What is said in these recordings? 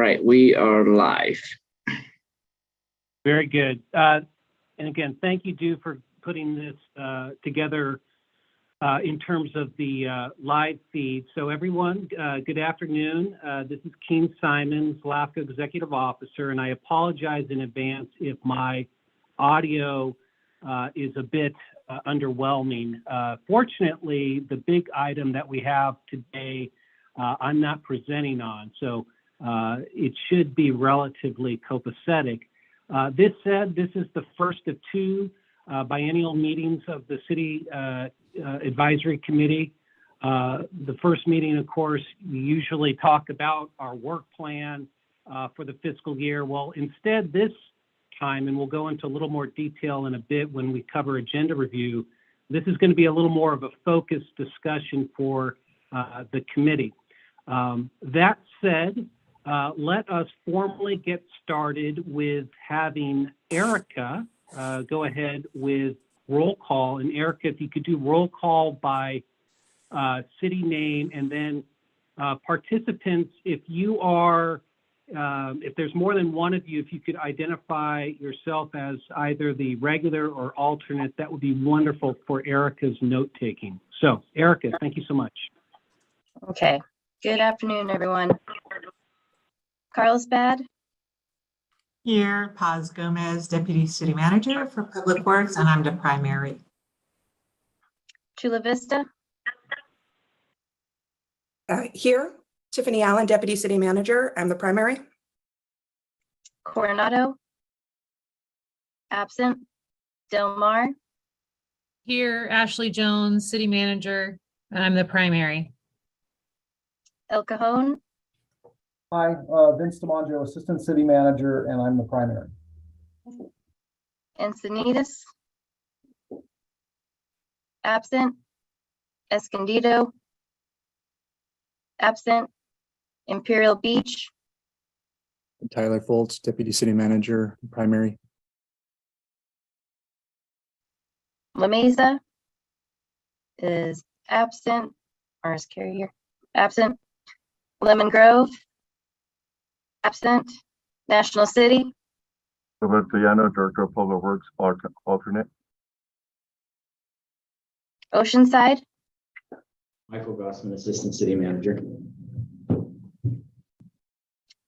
right, we are live. Very good. And again, thank you, Du, for putting this together in terms of the live feed. So everyone, good afternoon. This is Keen Simons, LAFCO Executive Officer, and I apologize in advance if my audio is a bit underwhelming. Fortunately, the big item that we have today, I'm not presenting on, so it should be relatively copacetic. This said, this is the first of two biennial meetings of the City Advisory Committee. The first meeting, of course, we usually talk about our work plan for the fiscal year. Well, instead this time, and we'll go into a little more detail in a bit when we cover agenda review, this is going to be a little more of a focused discussion for the committee. That said, let us formally get started with having Erica go ahead with roll call. And Erica, if you could do roll call by city name, and then participants, if you are, if there's more than one of you, if you could identify yourself as either the regular or alternate, that would be wonderful for Erica's note taking. So Erica, thank you so much. Okay, good afternoon, everyone. Carlsbad, Here, Paz Gomez, Deputy City Manager for Public Works, and I'm the primary. Chula Vista, Here, Tiffany Allen, Deputy City Manager. I'm the primary. Coronado, absent. Del Mar, Here, Ashley Jones, City Manager, and I'm the primary. El Cajon, Hi, Vince DiMangio, Assistant City Manager, and I'm the primary. Encinitas, absent. Escondido, absent. Imperial Beach, Tyler Foltz, Deputy City Manager, primary. La Mesa is absent. Or is Carrie here? Absent. Lemon Grove, absent. National City, Robert Villano, Director of Public Works, alternate. Oceanside, Michael Gossman, Assistant City Manager.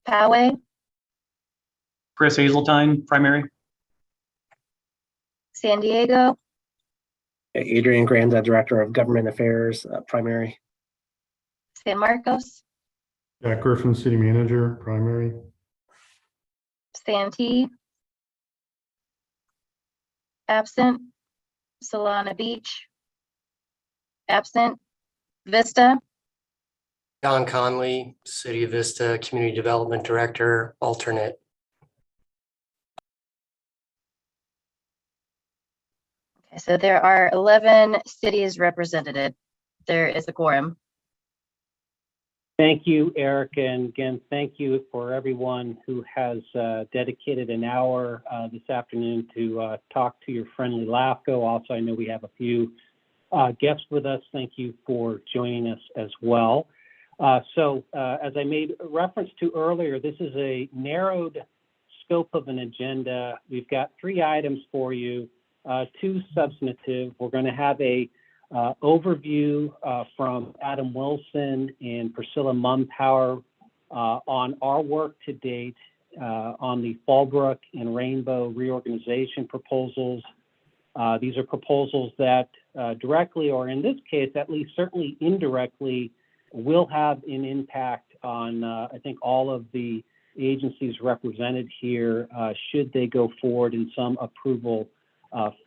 Poway, Chris Hazeltine, primary. San Diego, Adrian Granda, Director of Government Affairs, primary. San Marcos, Jack Griffin, City Manager, primary. Santee, absent. Solana Beach, absent. Vista, Don Conley, City of Vista Community Development Director, alternate. okay, so there are 11 cities represented. There is a quorum. Thank you, Erica, and again, thank you for everyone who has dedicated an hour this afternoon to talk to your friendly LAFCO. Also, I know we have a few guests with us. Thank you for joining us as well. So as I made reference to earlier, this is a narrowed scope of an agenda. We've got 3 items for you, 2 substantive. We're going to have a overview from Adam Wilson and Priscilla Mumpower on our work to date on the Fallbrook and Rainbow reorganization proposals. These are proposals that directly, or in this case, at least certainly indirectly, will have an impact on, I think, all of the agencies represented here, should they go forward in some approval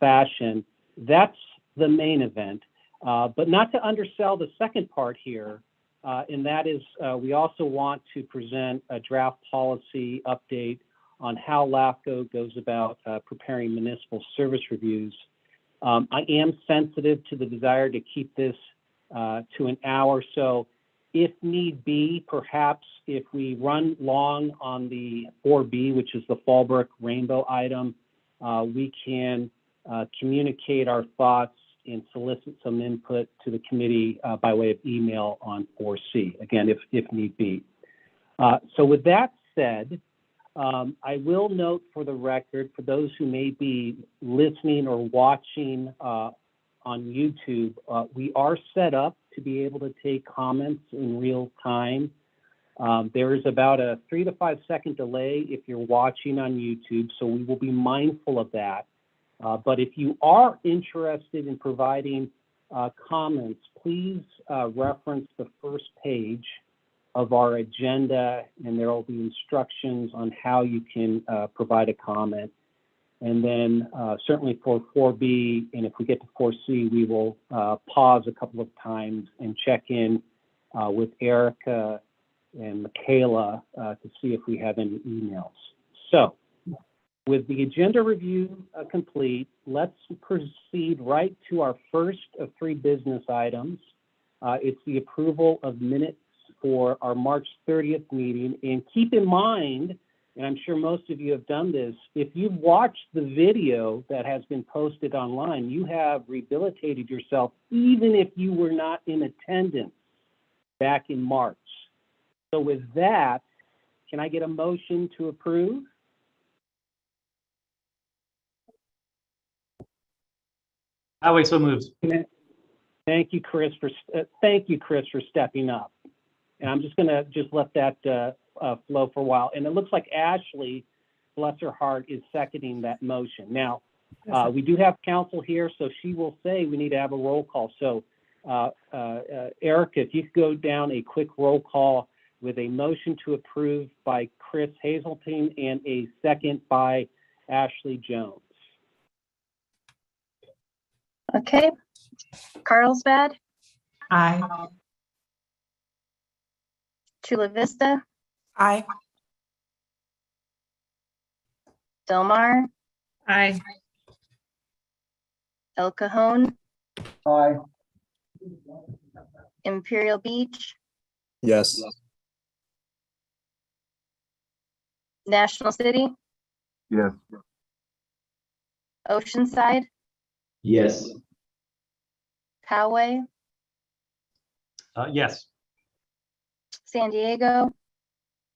fashion. That's the main event. But not to undersell the second part here, and that is we also want to present a draft policy update on how LAFCO goes about preparing municipal service reviews. I am sensitive to the desire to keep this to an hour, so if need be, perhaps if we run long on the 4B, which is the Fallbrook Rainbow item, we can communicate our thoughts and solicit some input to the committee by way of email on 4C, again, if need be. So with that said, I will note for the record, for those who may be listening or watching on YouTube, we are set up to be able to take comments in real time. There is about a 3 to 5 second delay if you're watching on YouTube, so we will be mindful of that. But if you are interested in providing comments, please reference the first page of our agenda, and there will be instructions on how you can provide a comment. And then certainly for 4B, and if we get to 4C, we will pause a couple of times and check in with Erica and Michaela to see if we have any emails. So with the agenda review complete, let's proceed right to our first of 3 business items. It's the approval of minutes for our March 30th meeting. And keep in mind, and I'm sure most of you have done this, if you've watched the video that has been posted online, you have rehabilitated yourself, even if you were not in attendance back in March. So with that, can I get a motion to approve? Highway so moved. Thank you, Chris, for stepping up. And I'm just gonna let that flow for a while. And it looks like Ashley, bless her heart, is seconding that motion. Now, we do have counsel here, so she will say we need to have a roll call. So Erica, if you could go down a quick roll call with a motion to approve by Chris Hazelton and a second by Ashley Jones. Okay. Carlsbad, Aye. Chula Vista, Aye. Del Mar, Aye. El Cajon, Aye. Imperial Beach, Yes. National City, Yes. Oceanside, Yes. Poway, Yes. San Diego,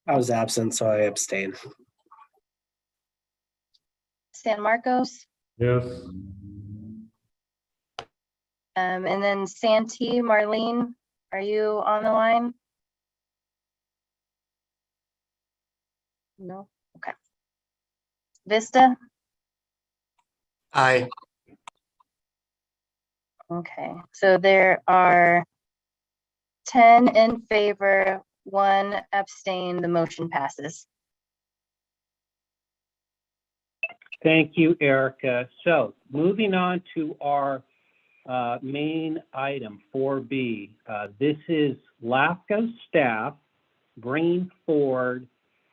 I was absent, so I abstain. San Marcos, Yes. and then Santee. Marlene, are you on the line? No, okay. Vista, Aye. okay, so there are 10 in favor, 1 abstain, the motion passes. Thank you, Erica. So moving on to our main item, 4B. This is LAFCO staff bringing forward,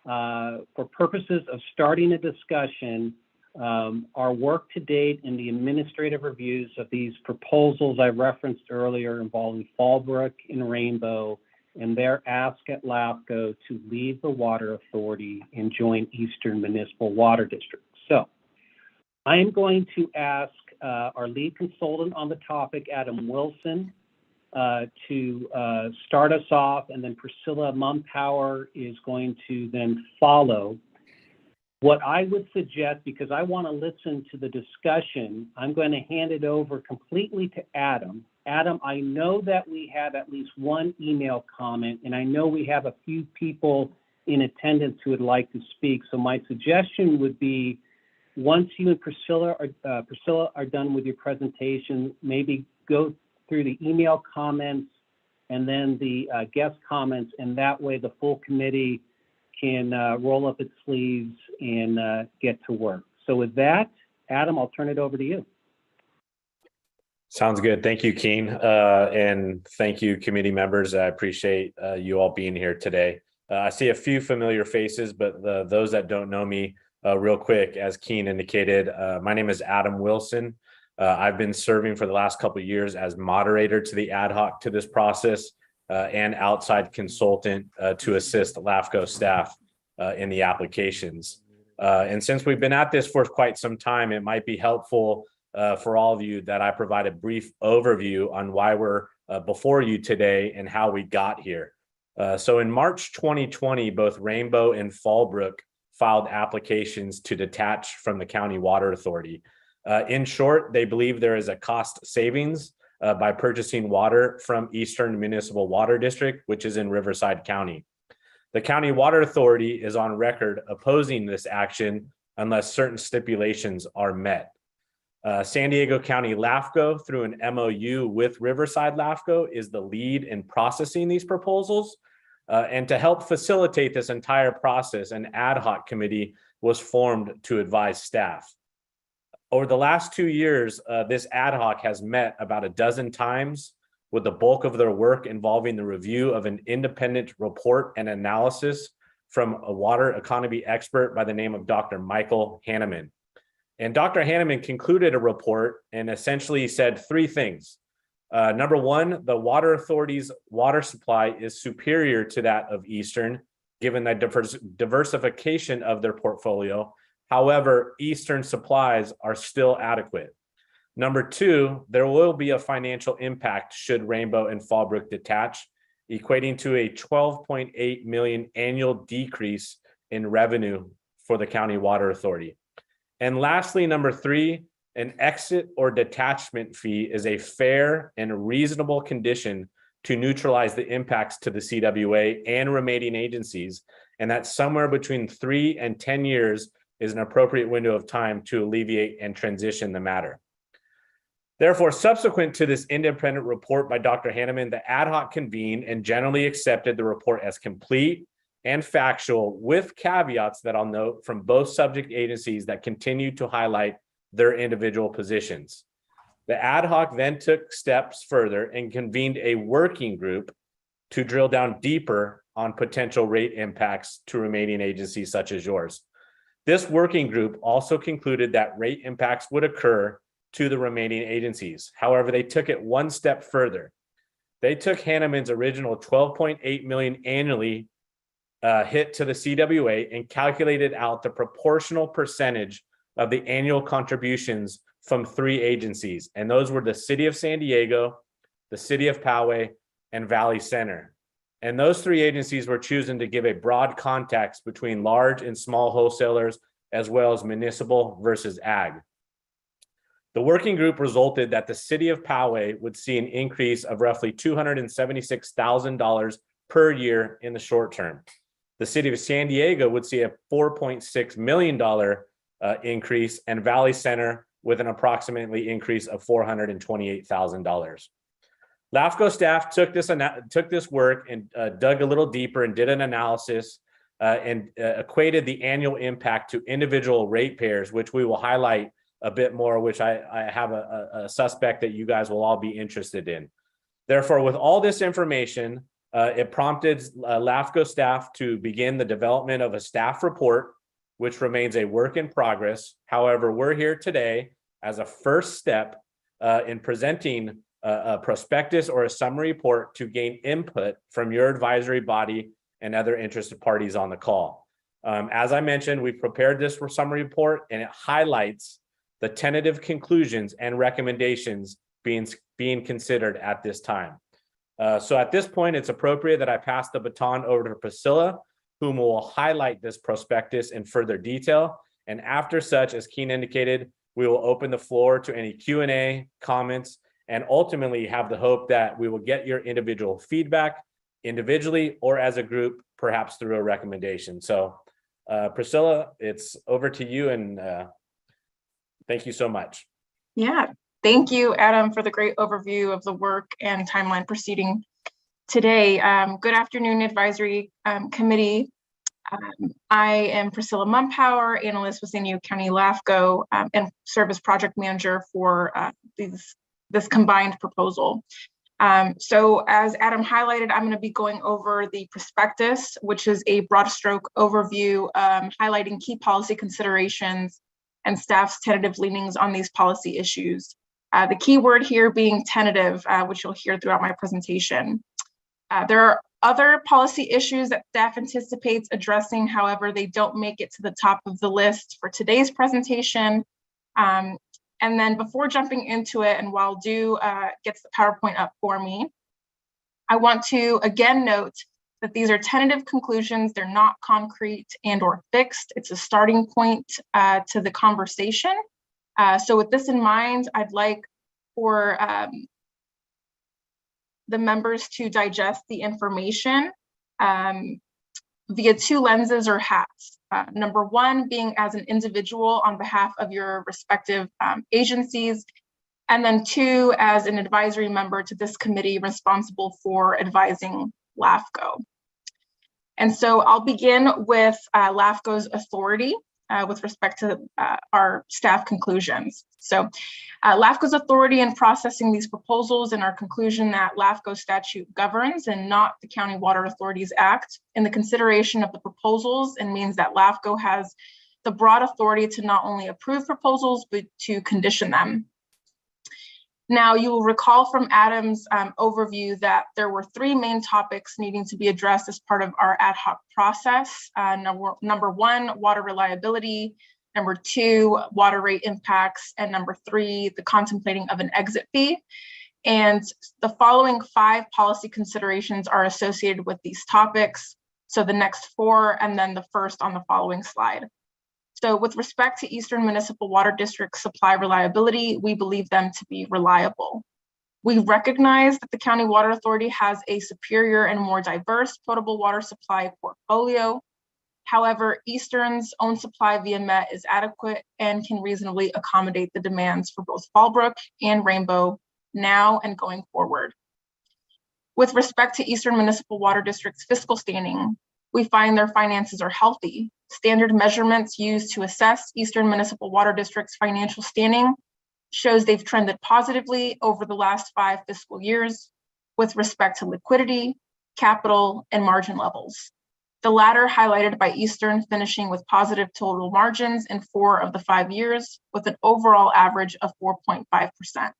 for purposes of starting a discussion, our work to date in the administrative reviews of these proposals I referenced earlier involving Fallbrook and Rainbow and their ask at LAFCO to leave the water authority and join Eastern Municipal Water District. So I am going to ask our lead consultant on the topic, Adam Wilson, to start us off, and then Priscilla Mumpower is going to then follow. What I would suggest, because I want to listen to the discussion, I'm going to hand it over completely to Adam. Adam, I know that we have at least one email comment, and I know we have a few people in attendance who would like to speak. So my suggestion would be, once you and Priscilla are done with your presentation, maybe go through the email comments and then the guest comments, and that way the full committee can roll up its sleeves and get to work. So with that, Adam, I'll turn it over to you. Sounds good. Thank you, Keen. And thank you, committee members. I appreciate you all being here today. I see a few familiar faces, but those that don't know me, real quick, as Keen indicated, my name is Adam Wilson. I've been serving for the last couple of years as moderator to the ad hoc to this process and outside consultant to assist LAFCO staff in the applications. And since we've been at this for quite some time, it might be helpful for all of you that I provide a brief overview on why we're before you today and how we got here. So in March 2020, both Rainbow and Fallbrook filed applications to detach from the County Water Authority. In short, they believe there is a cost savings by purchasing water from Eastern Municipal Water District, which is in Riverside County. The County Water Authority is on record opposing this action unless certain stipulations are met. San Diego County LAFCO, through an MOU with Riverside LAFCO, is the lead in processing these proposals. And to help facilitate this entire process, an ad hoc committee was formed to advise staff. Over the last 2 years, this ad hoc has met about a dozen times, with the bulk of their work involving the review of an independent report and analysis from a water economy expert by the name of Dr. Michael Hanneman. And Dr. Hanneman concluded a report and essentially said 3 things. Number one, the water authority's water supply is superior to that of Eastern, given the diversification of their portfolio. However, Eastern supplies are still adequate. Number two, there will be a financial impact should Rainbow and Fallbrook detach, equating to a $12.8 million annual decrease in revenue for the County Water Authority. And lastly, number three, an exit or detachment fee is a fair and reasonable condition to neutralize the impacts to the CWA and remaining agencies, and that somewhere between 3 and 10 years is an appropriate window of time to alleviate and transition the matter. Therefore, subsequent to this independent report by Dr. Hanneman, the ad hoc convened and generally accepted the report as complete and factual, with caveats that I'll note from both subject agencies that continue to highlight their individual positions. The ad hoc then took steps further and convened a working group to drill down deeper on potential rate impacts to remaining agencies such as yours. This working group also concluded that rate impacts would occur to the remaining agencies. However, they took it one step further. They took Hanneman's original $12.8 million annually hit to the CWA and calculated out the proportional percentage of the annual contributions from 3 agencies. And those were the City of San Diego, the City of Poway, and Valley Center. And those 3 agencies were chosen to give a broad context between large and small wholesalers, as well as municipal versus ag. The working group resulted that the City of Poway would see an increase of roughly $276,000 per year in the short term. The City of San Diego would see a $4.6 million increase, and Valley Center with an approximately increase of $428,000. LAFCO staff took this work and dug a little deeper and did an analysis and equated the annual impact to individual ratepayers, which we will highlight a bit more, which I have a suspect that you guys will all be interested in. Therefore, with all this information, it prompted LAFCO staff to begin the development of a staff report, which remains a work in progress. However, we're here today as a first step in presenting a prospectus or a summary report to gain input from your advisory body and other interested parties on the call. As I mentioned, we've prepared this summary report, and it highlights the tentative conclusions and recommendations being considered at this time. So at this point, it's appropriate that I pass the baton over to Priscilla, whom will highlight this prospectus in further detail. And after such, as Keen indicated, we will open the floor to any Q&A, comments, and ultimately have the hope that we will get your individual feedback individually or as a group, perhaps through a recommendation. So Priscilla, it's over to you, and thank you so much. Yeah, thank you, Adam, for the great overview of the work and timeline proceeding today. Good afternoon, Advisory Committee. I am Priscilla Mumpower, analyst with San Diego County LAFCO, and serve as project manager for this combined proposal. So as Adam highlighted, I'm going to be going over the prospectus, which is a broad stroke overview highlighting key policy considerations and staff's tentative leanings on these policy issues. The key word here being tentative, which you'll hear throughout my presentation. There are other policy issues that staff anticipates addressing, however, they don't make it to the top of the list for today's presentation. And then before jumping into it, and while Dew gets the PowerPoint up for me, I want to again note that these are tentative conclusions. They're not concrete and or fixed. It's a starting point to the conversation. So with this in mind, I'd like for the members to digest the information via two lenses or hats. Number one being as an individual on behalf of your respective agencies, and then two as an advisory member to this committee responsible for advising LAFCO. And so I'll begin with LAFCO's authority with respect to our staff conclusions. So LAFCO's authority in processing these proposals and our conclusion that LAFCO statute governs and not the County Water Authorities Act in the consideration of the proposals, and means that LAFCO has the broad authority to not only approve proposals, but to condition them. Now, you will recall from Adam's overview that there were three main topics needing to be addressed as part of our ad hoc process. Number one, water reliability. Number two, water rate impacts. And number three, the contemplating of an exit fee. And the following 5 policy considerations are associated with these topics. So the next 4, and then the first on the following slide. So with respect to Eastern Municipal Water District supply reliability, we believe them to be reliable. We recognize that the County Water Authority has a superior and more diverse potable water supply portfolio. However, Eastern's own supply via MET is adequate and can reasonably accommodate the demands for both Fallbrook and Rainbow now and going forward. With respect to Eastern Municipal Water District's fiscal standing, we find their finances are healthy. Standard measurements used to assess Eastern Municipal Water District's financial standing shows they've trended positively over the last 5 fiscal years with respect to liquidity, capital, and margin levels. The latter highlighted by Eastern finishing with positive total margins in 4 of the 5 years with an overall average of 4.5%.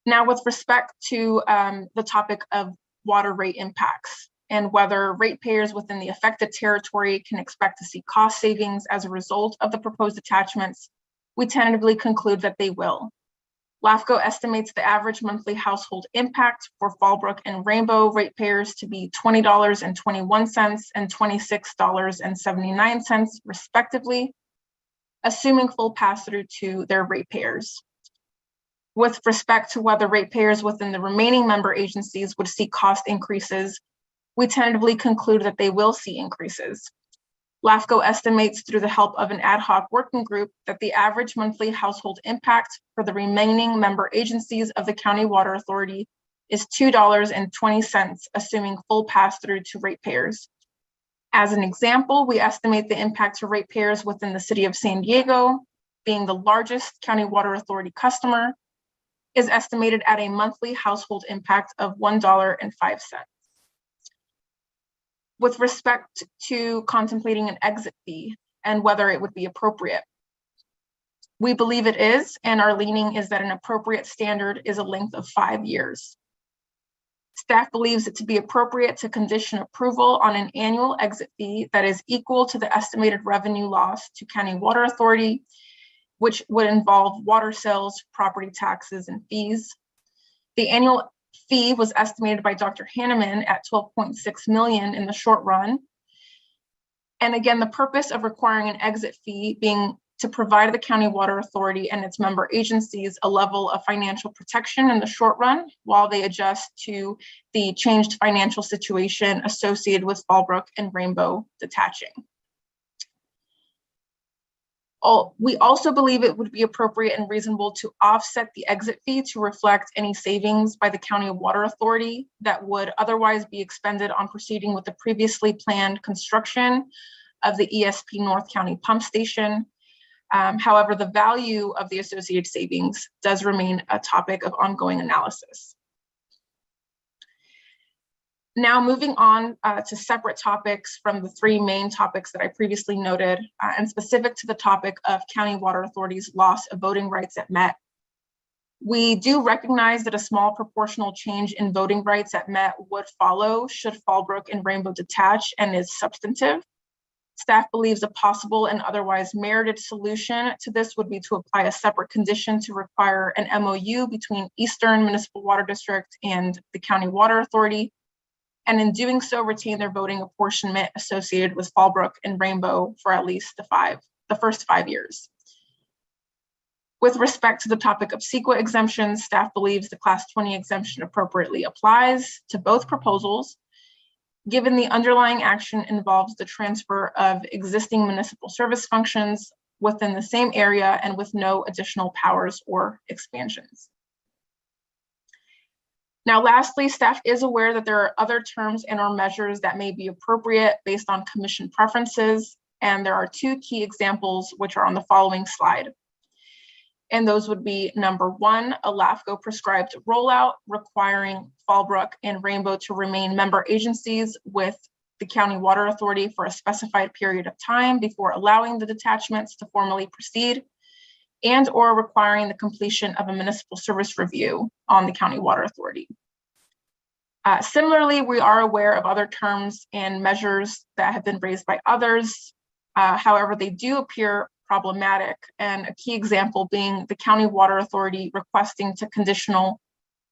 Now, with respect to the topic of water rate impacts and whether ratepayers within the affected territory can expect to see cost savings as a result of the proposed attachments, we tentatively conclude that they will. LAFCO estimates the average monthly household impact for Fallbrook and Rainbow ratepayers to be $20.21 and $26.79 respectively, assuming full pass-through to their ratepayers. With respect to whether ratepayers within the remaining member agencies would see cost increases, we tentatively conclude that they will see increases. LAFCO estimates through the help of an ad hoc working group that the average monthly household impact for the remaining member agencies of the County Water Authority is $2.20, assuming full pass-through to ratepayers. As an example, we estimate the impact to ratepayers within the city of San Diego, being the largest County Water Authority customer, is estimated at a monthly household impact of $1.05. With respect to contemplating an exit fee and whether it would be appropriate, we believe it is, and our leaning is that an appropriate standard is a length of 5 years. Staff believes it to be appropriate to condition approval on an annual exit fee that is equal to the estimated revenue loss to County Water Authority, which would involve water sales, property taxes, and fees. The annual fee was estimated by Dr. Hanneman at $12.6 million in the short run. And again, the purpose of requiring an exit fee being to provide the County Water Authority and its member agencies a level of financial protection in the short run while they adjust to the changed financial situation associated with Fallbrook and Rainbow detaching. We also believe it would be appropriate and reasonable to offset the exit fee to reflect any savings by the County Water Authority that would otherwise be expended on proceeding with the previously planned construction of the ESP North County Pump Station. However, the value of the associated savings does remain a topic of ongoing analysis. Now moving on to separate topics from the 3 main topics that I previously noted, and specific to the topic of County Water Authority's loss of voting rights at MET. We do recognize that a small proportional change in voting rights at MET would follow should Fallbrook and Rainbow detach and is substantive. Staff believes a possible and otherwise merited solution to this would be to apply a separate condition to require an MOU between Eastern Municipal Water District and the County Water Authority, and in doing so, retain their voting apportionment associated with Fallbrook and Rainbow for at least the first 5 years. With respect to the topic of CEQA exemptions, staff believes the Class 20 exemption appropriately applies to both proposals, given the underlying action involves the transfer of existing municipal service functions within the same area and with no additional powers or expansions. Now, lastly, staff is aware that there are other terms and/or measures that may be appropriate based on commission preferences, and there are 2 key examples which are on the following slide. And those would be number 1, a LAFCO prescribed rollout requiring Fallbrook and Rainbow to remain member agencies with the County Water Authority for a specified period of time before allowing the detachments to formally proceed, and/or requiring the completion of a municipal service review on the County Water Authority. Similarly, we are aware of other terms and measures that have been raised by others. However, they do appear problematic, and a key example being the County Water Authority requesting to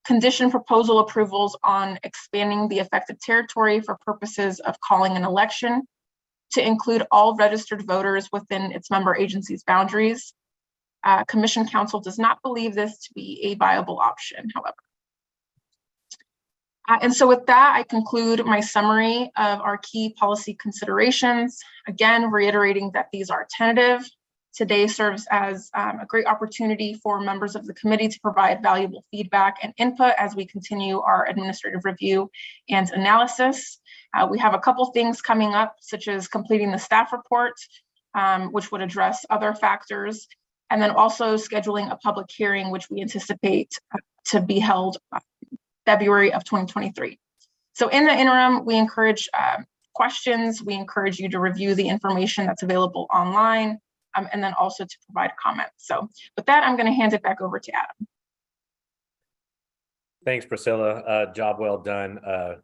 condition proposal approvals on expanding the affected territory for purposes of calling an election to include all registered voters within its member agency's boundaries. Commission Council does not believe this to be a viable option, however. And so with that, I conclude my summary of our key policy considerations. Again, reiterating that these are tentative. Today serves as a great opportunity for members of the committee to provide valuable feedback and input as we continue our administrative review and analysis. We have a couple things coming up, such as completing the staff report, which would address other factors, and then also scheduling a public hearing, which we anticipate to be held February of 2023. So in the interim, we encourage questions. We encourage you to review the information that's available online, and then also to provide comments. So with that, I'm going to hand it back over to Adam. Thanks, Priscilla. Job well done.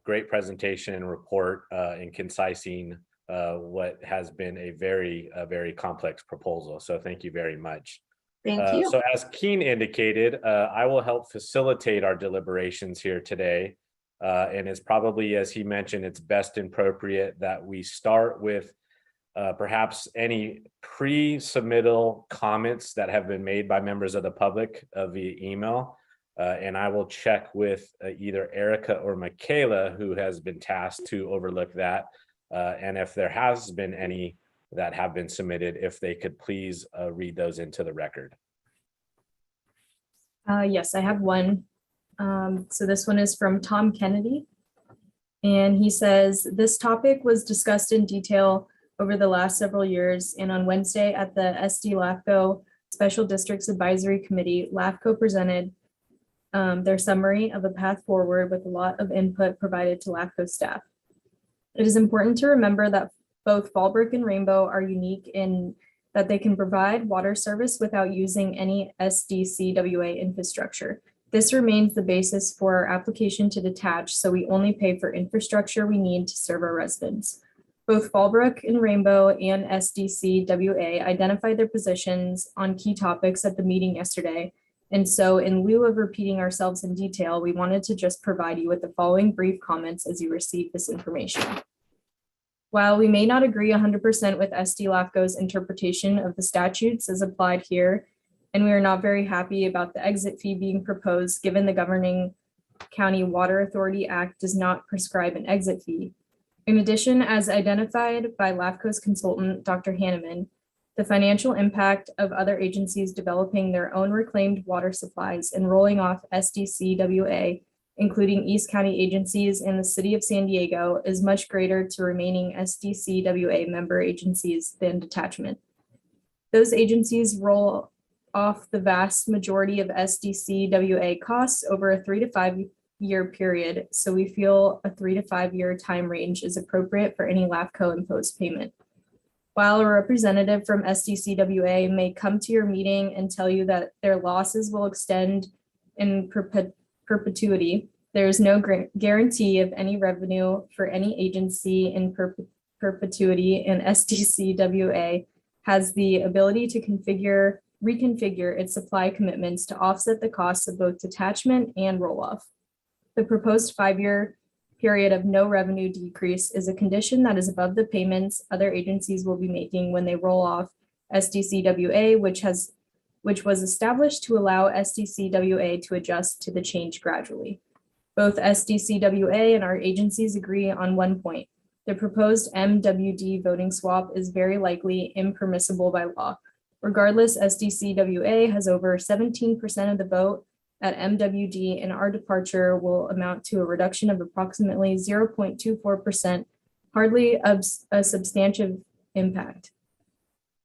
Great presentation and report in concising what has been a very complex proposal. So thank you very much. Thank you. So as Keen indicated, I will help facilitate our deliberations here today. And it's probably, as he mentioned, it's best and appropriate that we start with perhaps any pre-submittal comments that have been made by members of the public via email. And I will check with either Erica or Michaela, who has been tasked to overlook that. And if there has been any that have been submitted, if they could please read those into the record. Yes, I have one. So this one is from Tom Kennedy. And he says, this topic was discussed in detail over the last several years. And on Wednesday at the SD LAFCO Special Districts Advisory Committee, LAFCO presented their summary of a path forward with a lot of input provided to LAFCO staff. It is important to remember that both Fallbrook and Rainbow are unique in that they can provide water service without using any SDCWA infrastructure. This remains the basis for our application to detach, so we only pay for infrastructure we need to serve our residents. Both Fallbrook and Rainbow and SDCWA identified their positions on key topics at the meeting yesterday. And so in lieu of repeating ourselves in detail, we wanted to just provide you with the following brief comments as you receive this information. While we may not agree 100% with SD LAFCO's interpretation of the statutes as applied here, and we are not very happy about the exit fee being proposed, given the Governing County Water Authority Act does not prescribe an exit fee. In addition, as identified by LAFCO's consultant, Dr. Hanneman, the financial impact of other agencies developing their own reclaimed water supplies and rolling off SDCWA, including East County agencies and the City of San Diego, is much greater to remaining SDCWA member agencies than detachment. Those agencies roll off the vast majority of SDCWA costs over a 3 to 5 year period, so we feel a 3 to 5 year time range is appropriate for any LAFCO imposed payment. While a representative from SDCWA may come to your meeting and tell you that their losses will extend in perpetuity, there is no guarantee of any revenue for any agency in perpetuity, and SDCWA has the ability to reconfigure its supply commitments to offset the costs of both detachment and roll-off. The proposed 5-year period of no revenue decrease is a condition that is above the payments other agencies will be making when they roll off SDCWA, which was established to allow SDCWA to adjust to the change gradually. Both SDCWA and our agencies agree on one point. The proposed MWD voting swap is very likely impermissible by law. Regardless, SDCWA has over 17% of the vote at MWD, and our departure will amount to a reduction of approximately 0.24%, hardly a substantive impact.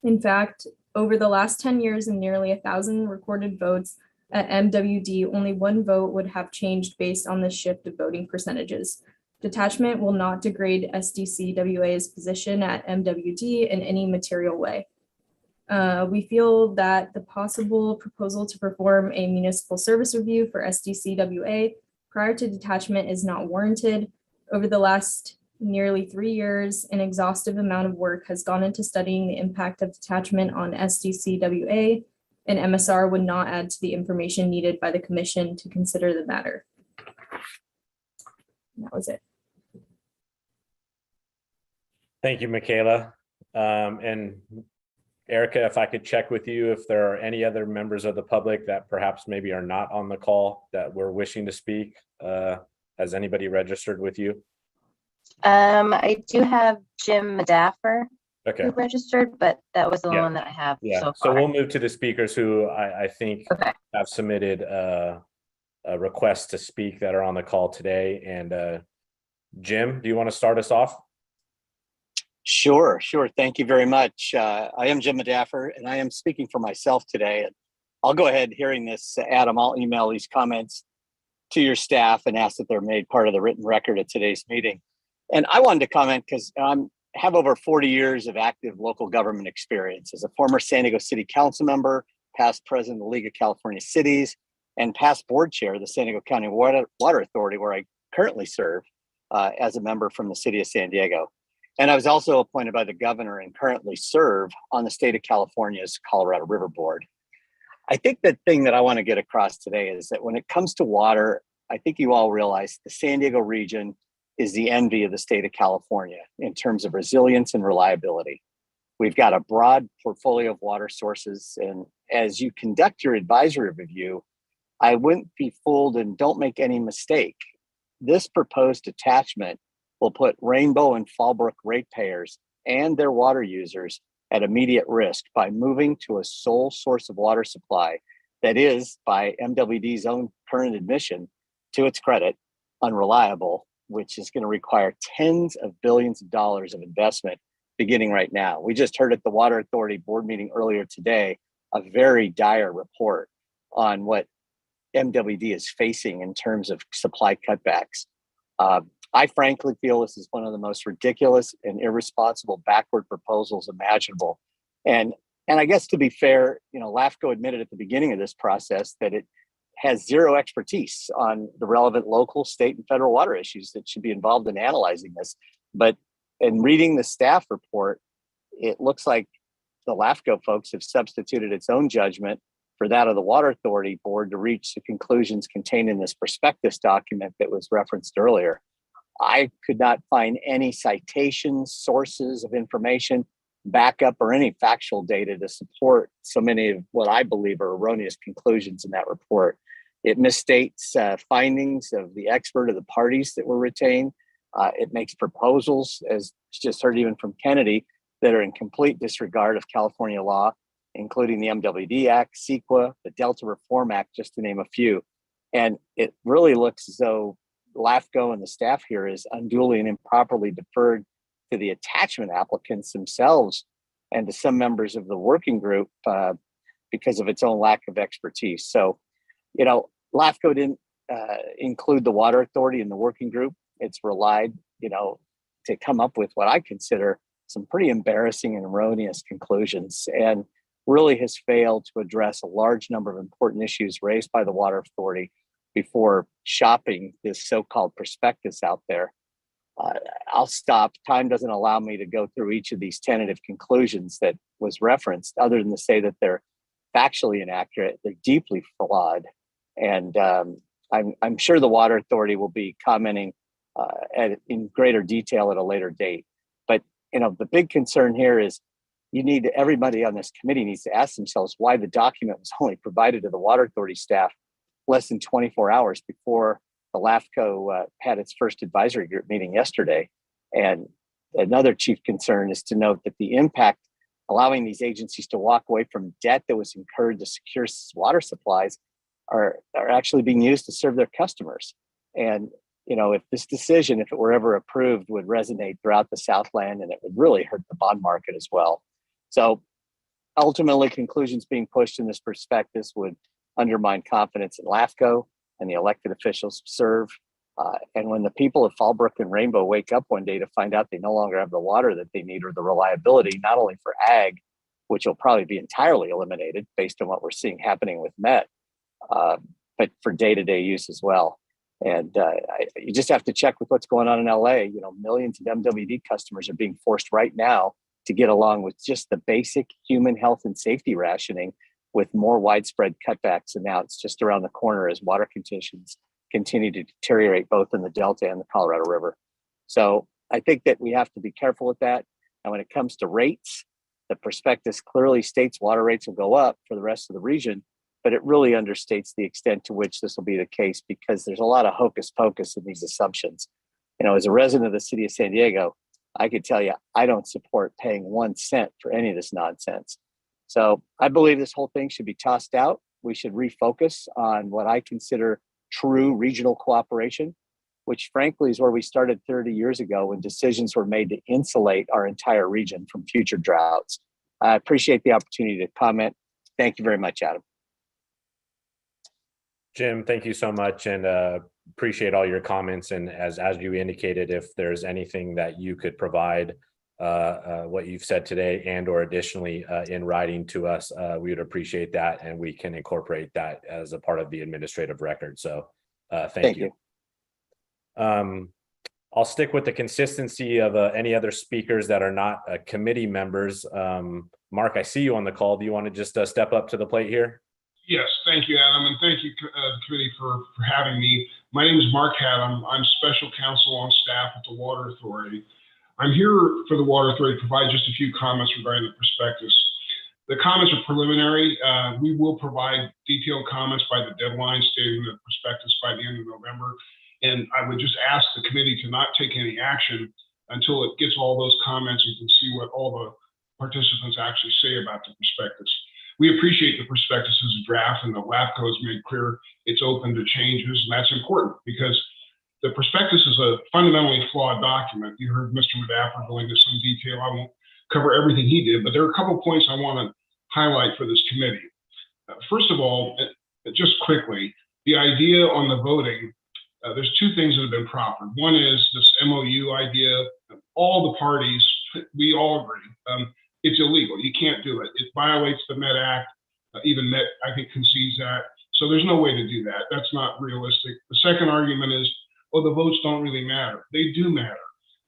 In fact, over the last 10 years and nearly 1,000 recorded votes at MWD, only one vote would have changed based on the shift of voting percentages. Detachment will not degrade SDCWA's position at MWD in any material way. We feel that the possible proposal to perform a municipal service review for SDCWA prior to detachment is not warranted. Over the last nearly 3 years, an exhaustive amount of work has gone into studying the impact of detachment on SDCWA, and MSR would not add to the information needed by the commission to consider the matter. That was it. Thank you, Michaela. And Erica, if I could check with you if there are any other members of the public that perhaps maybe are not on the call that were wishing to speak. Has anybody registered with you? I do have Jim Madaffer Okay. who registered, but that was the only one that I have Yeah. so So far. we'll move to the speakers who I think have submitted a request to speak that are on the call today. And Jim, do you want to start us off? Sure. Thank you very much. I am Jim Madaffer, and I am speaking for myself today. And I'll go ahead, hearing this, Adam, I'll email these comments to your staff and ask that they're made part of the written record of today's meeting. And I wanted to comment because I have over 40 years of active local government experience as a former San Diego City Council member, past president of the League of California Cities, and past board chair of the San Diego County Water Authority, where I currently serve as a member from the city of San Diego. And I was also appointed by the governor and currently serve on the state of California's Colorado River Board. I think the thing that I want to get across today is that when it comes to water, I think you all realize the San Diego region is the envy of the state of California in terms of resilience and reliability. We've got a broad portfolio of water sources. And as you conduct your advisory review, I wouldn't be fooled, and don't make any mistake. This proposed attachment will put Rainbow and Fallbrook ratepayers and their water users at immediate risk by moving to a sole source of water supply that is, by MWD's own current admission, to its credit, unreliable, which is going to require tens of billions of dollars of investment beginning right now. We just heard at the Water Authority board meeting earlier today a very dire report on what MWD is facing in terms of supply cutbacks. I frankly feel this is one of the most ridiculous and irresponsible backward proposals imaginable. And I guess, to be fair, LAFCO admitted at the beginning of this process that it has zero expertise on the relevant local, state, and federal water issues that should be involved in analyzing this. But in reading the staff report, it looks like the LAFCO folks have substituted its own judgment for that of the Water Authority board to reach the conclusions contained in this prospectus document that was referenced earlier. I could not find any citations, sources of information, backup, or any factual data to support so many of what I believe are erroneous conclusions in that report. It misstates findings of the expert of the parties that were retained. It makes proposals, as just heard even from Kennedy, that are in complete disregard of California law, including the MWD Act, CEQA, the Delta Reform Act, just to name a few. And it really looks as though LAFCO and the staff here is unduly and improperly deferred to the attachment applicants themselves and to some members of the working group because of its own lack of expertise. So, LAFCO didn't include the Water Authority in the working group. It's relied, to come up with what I consider some pretty embarrassing and erroneous conclusions, and really has failed to address a large number of important issues raised by the Water Authority before shopping this so-called prospectus out there. I'll stop. Time doesn't allow me to go through each of these tentative conclusions that was referenced, other than to say that they're factually inaccurate, they're deeply flawed. And I'm sure the Water Authority will be commenting in greater detail at a later date. But the big concern here is everybody on this committee needs to ask themselves why the document was only provided to the Water Authority staff less than 24 hours before the LAFCO had its first advisory group meeting yesterday. And another chief concern is to note that the impact allowing these agencies to walk away from debt that was incurred to secure water supplies are actually being used to serve their customers. And if this decision, if it were ever approved, would resonate throughout the Southland, and it would really hurt the bond market as well. So ultimately, conclusions being pushed in this prospectus would undermine confidence in LAFCO and the elected officials who serve. And when the people of Fallbrook and Rainbow wake up one day to find out they no longer have the water that they need or the reliability, not only for ag, which will probably be entirely eliminated based on what we're seeing happening with MET, but for day-to-day use as well. And you just have to check with what's going on in LA. Millions of MWD customers are being forced right now to get along with just the basic human health and safety rationing, with more widespread cutbacks announced just around the corner as water conditions continue to deteriorate both in the Delta and the Colorado River. So I think that we have to be careful with that. And when it comes to rates, the prospectus clearly states water rates will go up for the rest of the region, but it really understates the extent to which this will be the case, because there's a lot of hocus pocus in these assumptions. As a resident of the city of San Diego, I could tell you, I don't support paying 1 cent for any of this nonsense. So I believe this whole thing should be tossed out. We should refocus on what I consider true regional cooperation, which frankly is where we started 30 years ago when decisions were made to insulate our entire region from future droughts. I appreciate the opportunity to comment. Thank you very much, Adam. Jim, thank you so much, and appreciate all your comments. And as you indicated, if there's anything that you could provide what you've said today and or additionally in writing to us, we would appreciate that, and we can incorporate that as a part of the administrative record. So thank you. I'll stick with the consistency of any other speakers that are not committee members. Mark, I see you on the call. Do you want to just step up to the plate here? Yes, thank you, Adam, and thank you, the committee, for having me. My name is Mark Haddam. I'm special counsel on staff at the Water Authority. I'm here for the Water Authority to provide just a few comments regarding the prospectus. The comments are preliminary. We will provide detailed comments by the deadline stated in the prospectus by the end of November. And I would just ask the committee to not take any action until it gets all those comments and can see what all the participants actually say about the prospectus. We appreciate the prospectus as a draft, and the LAFCO has made clear it's open to changes, and that's important because the prospectus is a fundamentally flawed document. You heard Mr. Medapper go into some detail. I won't cover everything he did, but there are a couple of points I want to highlight for this committee. First of all, just quickly, the idea on the voting, there's two things that have been proffered. One is this MOU idea. All the parties, we all agree. It's illegal. You can't do it. It violates the MET Act. Even MET, I think, concedes that. So there's no way to do that. That's not realistic. The second argument is, oh, the votes don't really matter. They do matter.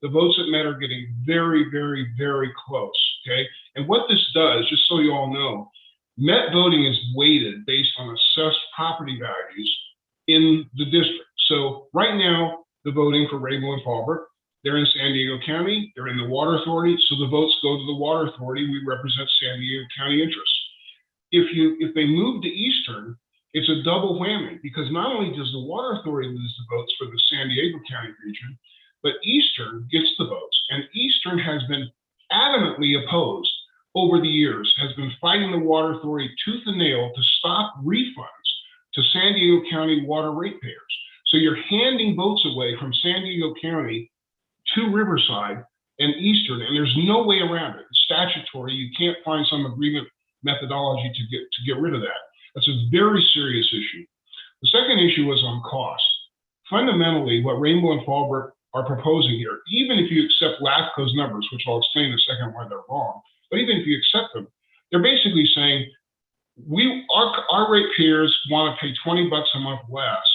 The votes at MET are getting very, very, very close, okay? And what this does, just so you all know, MET voting is weighted based on assessed property values in the district. So right now, the voting for Rainbow and Fallbrook, they're in San Diego County, they're in the Water Authority, so the votes go to the Water Authority. We represent San Diego County interests. If they move to Eastern, it's a double whammy, because not only does the Water Authority lose the votes for the San Diego County region, but Eastern gets the votes. And Eastern has been adamantly opposed over the years, has been fighting the Water Authority tooth and nail to stop refunds to San Diego County water ratepayers. So you're handing votes away from San Diego County to Riverside and Eastern, and there's no way around it. It's statutory. You can't find some agreement methodology to get rid of that. That's a very serious issue. The second issue was on cost. Fundamentally, what Rainbow and Fallbrook are proposing here, even if you accept LAFCO's numbers, which I'll explain in a second why they're wrong, but even if you accept them, they're basically saying our ratepayers want to pay $20 a month less,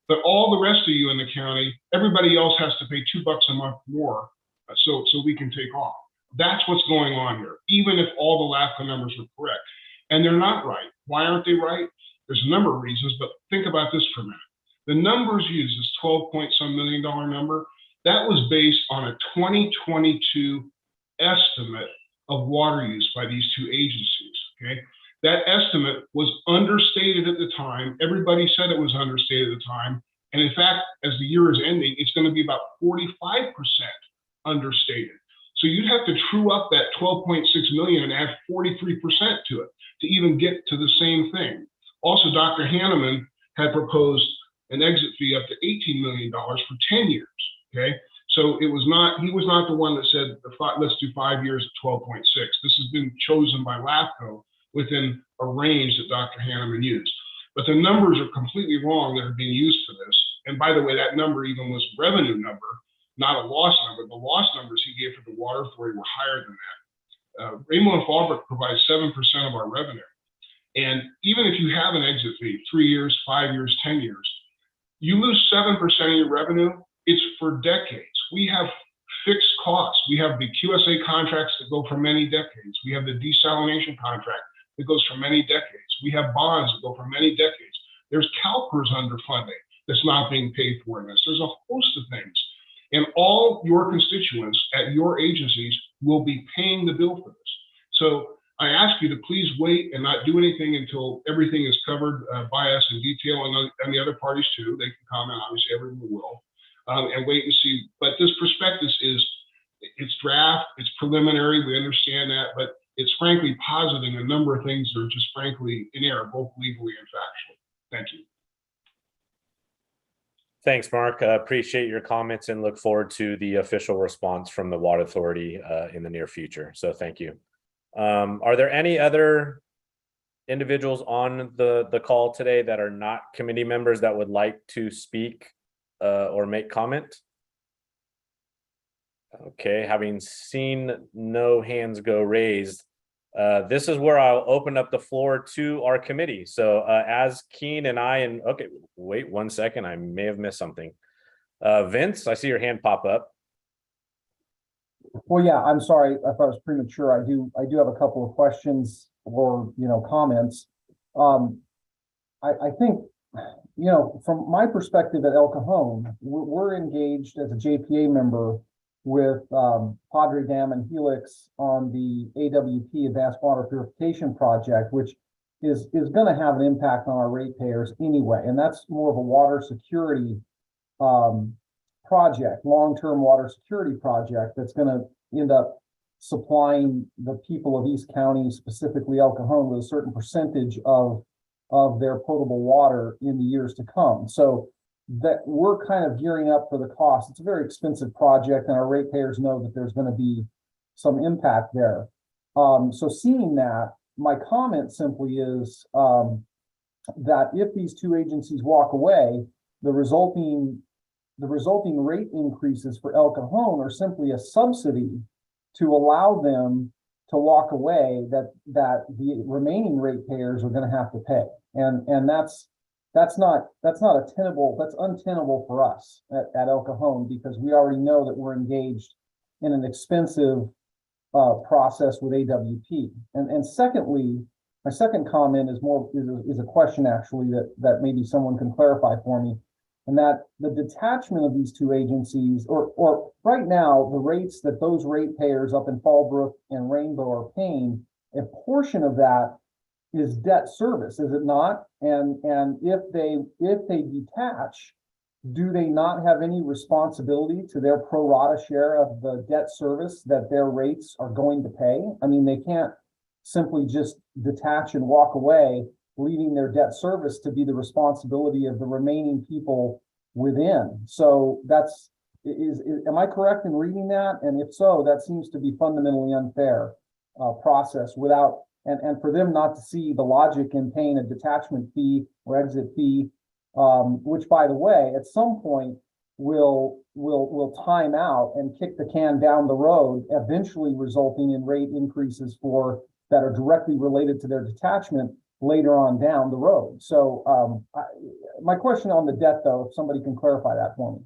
but all the rest of you in the county, everybody else has to pay $2 a month more, so we can take off. That's what's going on here, even if all the LAFCO numbers are correct. And they're not right. Why aren't they right? There's a number of reasons, but think about this for a minute. The numbers used, this 12 point some million dollar number, That was based on a 2022 estimate of water use by these two agencies, okay? That estimate was understated at the time. Everybody said it was understated at the time. And in fact, as the year is ending, it's going to be about 45% understated. So you'd have to true up that 12.6 million and add 43% to it to even get to the same thing. Also, Dr. Hanneman had proposed an exit fee up to $18 million for 10 years, okay? So he was not the one that said, let's do 5 years at 12.6. This has been chosen by LAFCO within a range that Dr. Hanneman used. But the numbers are completely wrong that are being used for this. And by the way, that number even was revenue number, not a loss number. The loss numbers he gave for the Water Authority were higher than that. Rainbow and Fallbrook provides 7% of our revenue. And even if you have an exit fee, 3 years, 5 years, 10 years, you lose 7% of your revenue, it's for decades. We have fixed costs. We have the QSA contracts that go for many decades. We have the desalination contract that goes for many decades. We have bonds that go for many decades. There's CalPERS underfunding that's not being paid for in this. There's a host of things. And all your constituents at your agencies will be paying the bill for this. So I ask you to please wait and not do anything until everything is covered by us in detail, and the other parties too. They can comment, obviously everyone will, and wait and see. But this prospectus it's draft, it's preliminary, we understand that, but it's frankly positing a number of things that are just frankly in error, both legally and factually. Thank you. Thanks, Mark. Appreciate your comments and look forward to the official response from the Water Authority in the near future. So thank you. Are there any other individuals on the call today that are not committee members that would like to speak or make comment? Okay, having seen no hands go raised, this is where I'll open up the floor to our committee. So as Keen and okay, wait 1 second, I may have missed something. Vince, I see your hand pop up. Well, yeah, I'm sorry if I was premature. I do have a couple of questions or, comments. I think, from my perspective at El Cajon, we're engaged as a JPA member with Padre Dam and Helix on the AWP Advanced Water Purification Project, which is going to have an impact on our ratepayers anyway. And that's more of a water security project, long-term water security project that's going to end up supplying the people of East County, specifically El Cajon, with a certain percentage of their potable water in the years to come. So that we're kind of gearing up for the cost. It's a very expensive project, and our ratepayers know that there's going to be some impact there. So seeing that, my comment simply is that if these two agencies walk away, the resulting rate increases for El Cajon are simply a subsidy to allow them to walk away that the remaining ratepayers are going to have to pay. And that's untenable for us at El Cajon, because we already know that we're engaged in an expensive process with AWP. And secondly, my second comment is a question actually that maybe someone can clarify for me, and that the detachment of these two agencies, or right now, the rates that those ratepayers up in Fallbrook and Rainbow are paying, a portion of that is debt service, is it not? And if they detach, do they not have any responsibility to their pro rata share of the debt service that their rates are going to pay? I mean, they can't simply just detach and walk away, leaving their debt service to be the responsibility of the remaining people within. So am I correct in reading that? And if so, that seems to be fundamentally unfair process and for them not to see the logic in paying a detachment fee or exit fee, which, by the way, at some point will time out and kick the can down the road, eventually resulting in rate increases that are directly related to their detachment later on down the road. So my question on the debt, though, if somebody can clarify that for me.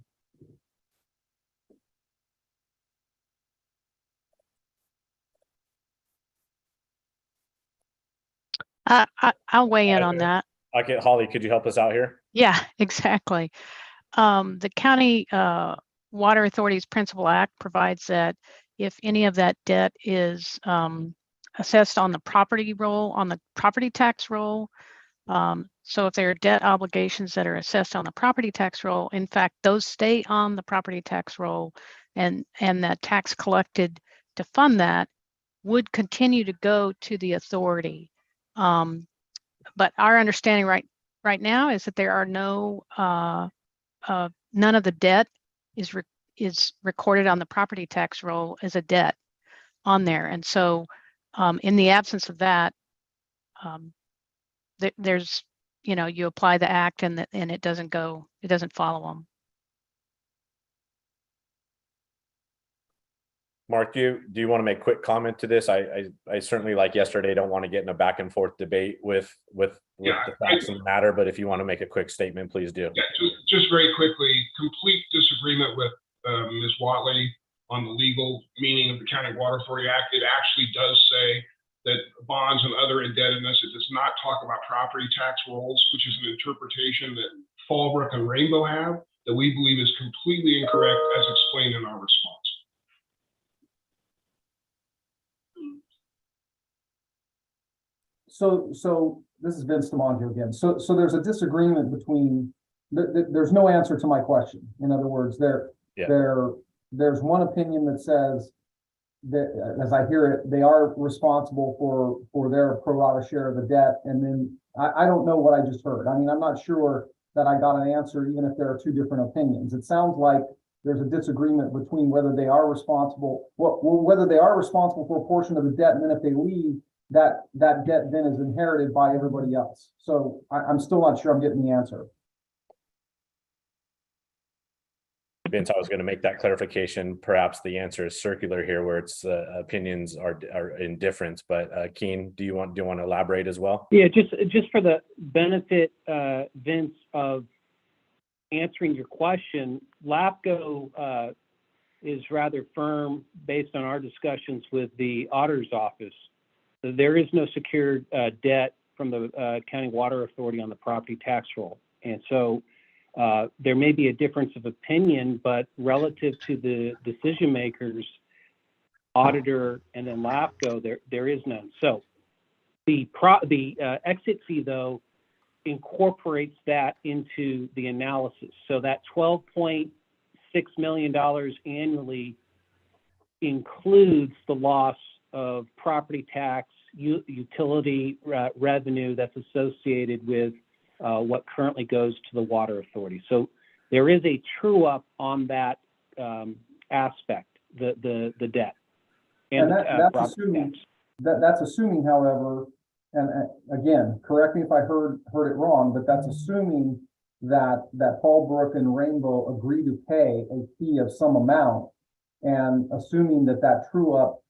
I'll weigh in on that. Okay, Holly, could you help us out here? Yeah, exactly. The county Water Authority's Principal Act provides that if any of that debt is assessed on the property roll, on the property tax roll, so if there are debt obligations that are assessed on the property tax roll, in fact, those stay on the property tax roll, and that tax collected to fund that would continue to go to the authority. But our understanding right now is that there are no none of the debt is recorded on the property tax roll as a debt on there, and so in the absence of that, there's, you apply the act and it doesn't follow them. Mark, do you want to make a quick comment to this? I certainly, like yesterday, don't want to get in a back and forth debate with the facts of the matter, but if you want to make a quick statement, please do. Yeah, just very quickly, complete disagreement with Ms. Watley on the legal meaning of the County Water Authority Act. It actually does say that bonds and other indebtedness, it does not talk about property tax rolls, which is an interpretation that Fallbrook and Rainbow have that we believe is completely incorrect as explained in our response. So this is Vince DiMaggio again. So there's a disagreement between, there's no answer to my question. In other words, there's one opinion that says that, as I hear it, they are responsible for their pro rata share of the debt. And then I don't know what I just heard. I mean, I'm not sure that I got an answer, even if there are two different opinions. It sounds like there's a disagreement between whether they are responsible, whether they are responsible for a portion of the debt, and then if they leave, that debt then is inherited by everybody else. So I'm still not sure I'm getting the answer. Vince, I was going to make that clarification. Perhaps the answer is circular here, where its opinions are in difference. But Keen, do you want to elaborate as well? Yeah, just for the benefit, Vince, of answering your question, LAFCO is rather firm based on our discussions with the auditor's office. There is no secured debt from the County Water Authority on the property tax roll. And so there may be a difference of opinion, but relative to the decision makers, auditor, and then LAFCO, there is none. So the exit fee, though, incorporates that into the analysis. So that $12.6 million annually includes the loss of property tax, utility revenue that's associated with what currently goes to the Water Authority. So there is a true up on that aspect, the debt. And that's assuming, however, and again, correct me if I heard it wrong, but that's assuming that Fallbrook and Rainbow agree to pay a fee of some amount, and assuming that true up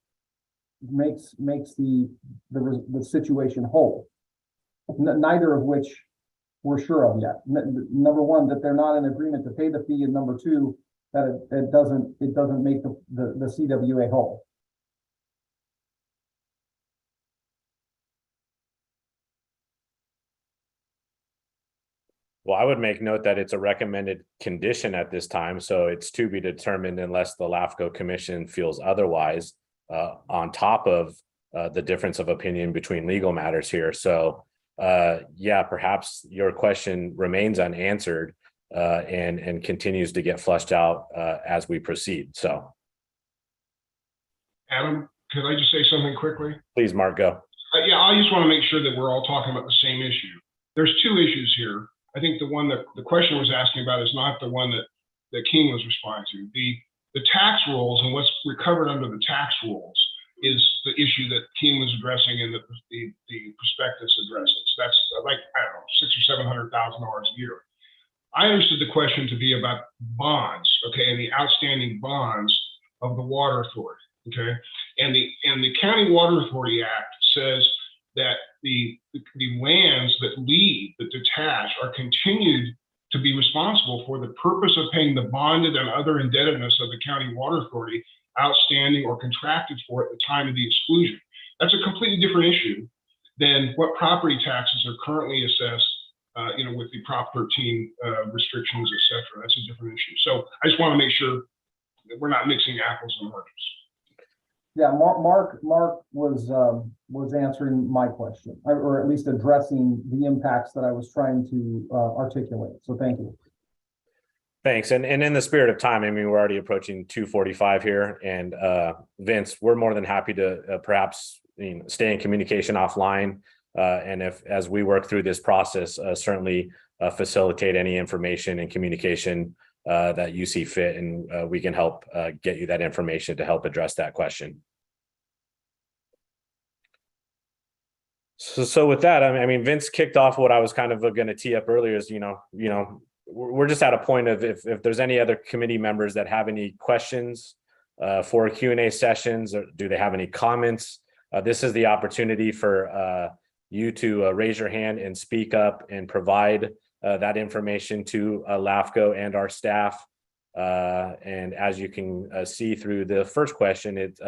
makes the situation whole. Neither of which we're sure of yet. Number one, that they're not in agreement to pay the fee, and number two, that it doesn't make the CWA whole. Well, I would make note that it's a recommended condition at this time, so it's to be determined unless the LAFCO Commission feels otherwise, on top of the difference of opinion between legal matters here. So yeah, perhaps your question remains unanswered and continues to get flushed out as we proceed. So, Adam, could I just say something quickly? Please, Mark, go. Yeah, I just want to make sure that we're all talking about the same issue. There's two issues here. I think the one that the question was asking about is not the one that King was responding to. The tax rolls and what's recovered under the tax rolls is the issue that King was addressing and that the prospectus addresses. That's like, I don't know, $600,000 or $700,000 a year. I understood the question to be about bonds, okay, and the outstanding bonds of the Water Authority, okay? And the County Water Authority Act says that the lands that leave, that detach, are continued to be responsible for the purpose of paying the bonded and other indebtedness of the County Water Authority outstanding or contracted for at the time of the exclusion. That's a completely different issue than what property taxes are currently assessed with the Prop 13 restrictions, et cetera. That's a different issue. So I just want to make sure that we're not mixing apples and oranges. Yeah, Mark was answering my question, or at least addressing the impacts that I was trying to articulate. So thank you. Thanks. And in the spirit of time, I mean, we're already approaching 2:45 here, and Vince, we're more than happy to perhaps stay in communication offline. And as we work through this process, certainly facilitate any information and communication that you see fit, and we can help get you that information to help address that question. So with that, I mean, Vince kicked off what I was kind of going to tee up earlier is, we're just at a point of if there's any other committee members that have any questions for Q&A sessions, or do they have any comments? This is the opportunity for you to raise your hand and speak up and provide that information to LAFCO and our staff. And as you can see through the first question, it's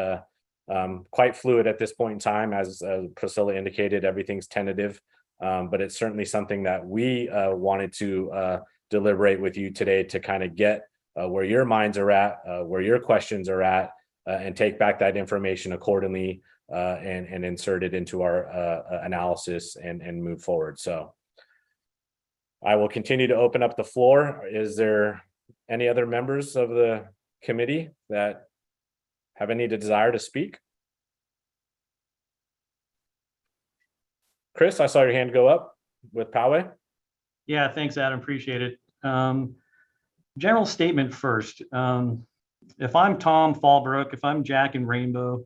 quite fluid at this point in time. As Priscilla indicated, everything's tentative, but it's certainly something that we wanted to deliberate with you today to kind of get where your minds are at, where your questions are at, and take back that information accordingly and insert it into our analysis and move forward. So I will continue to open up the floor. Is there any other members of the committee that have any desire to speak? Chris, I saw your hand go up with Poway. Yeah, thanks, Adam. Appreciate it. General statement first. If I'm Tom Fallbrook, if I'm Jack and Rainbow,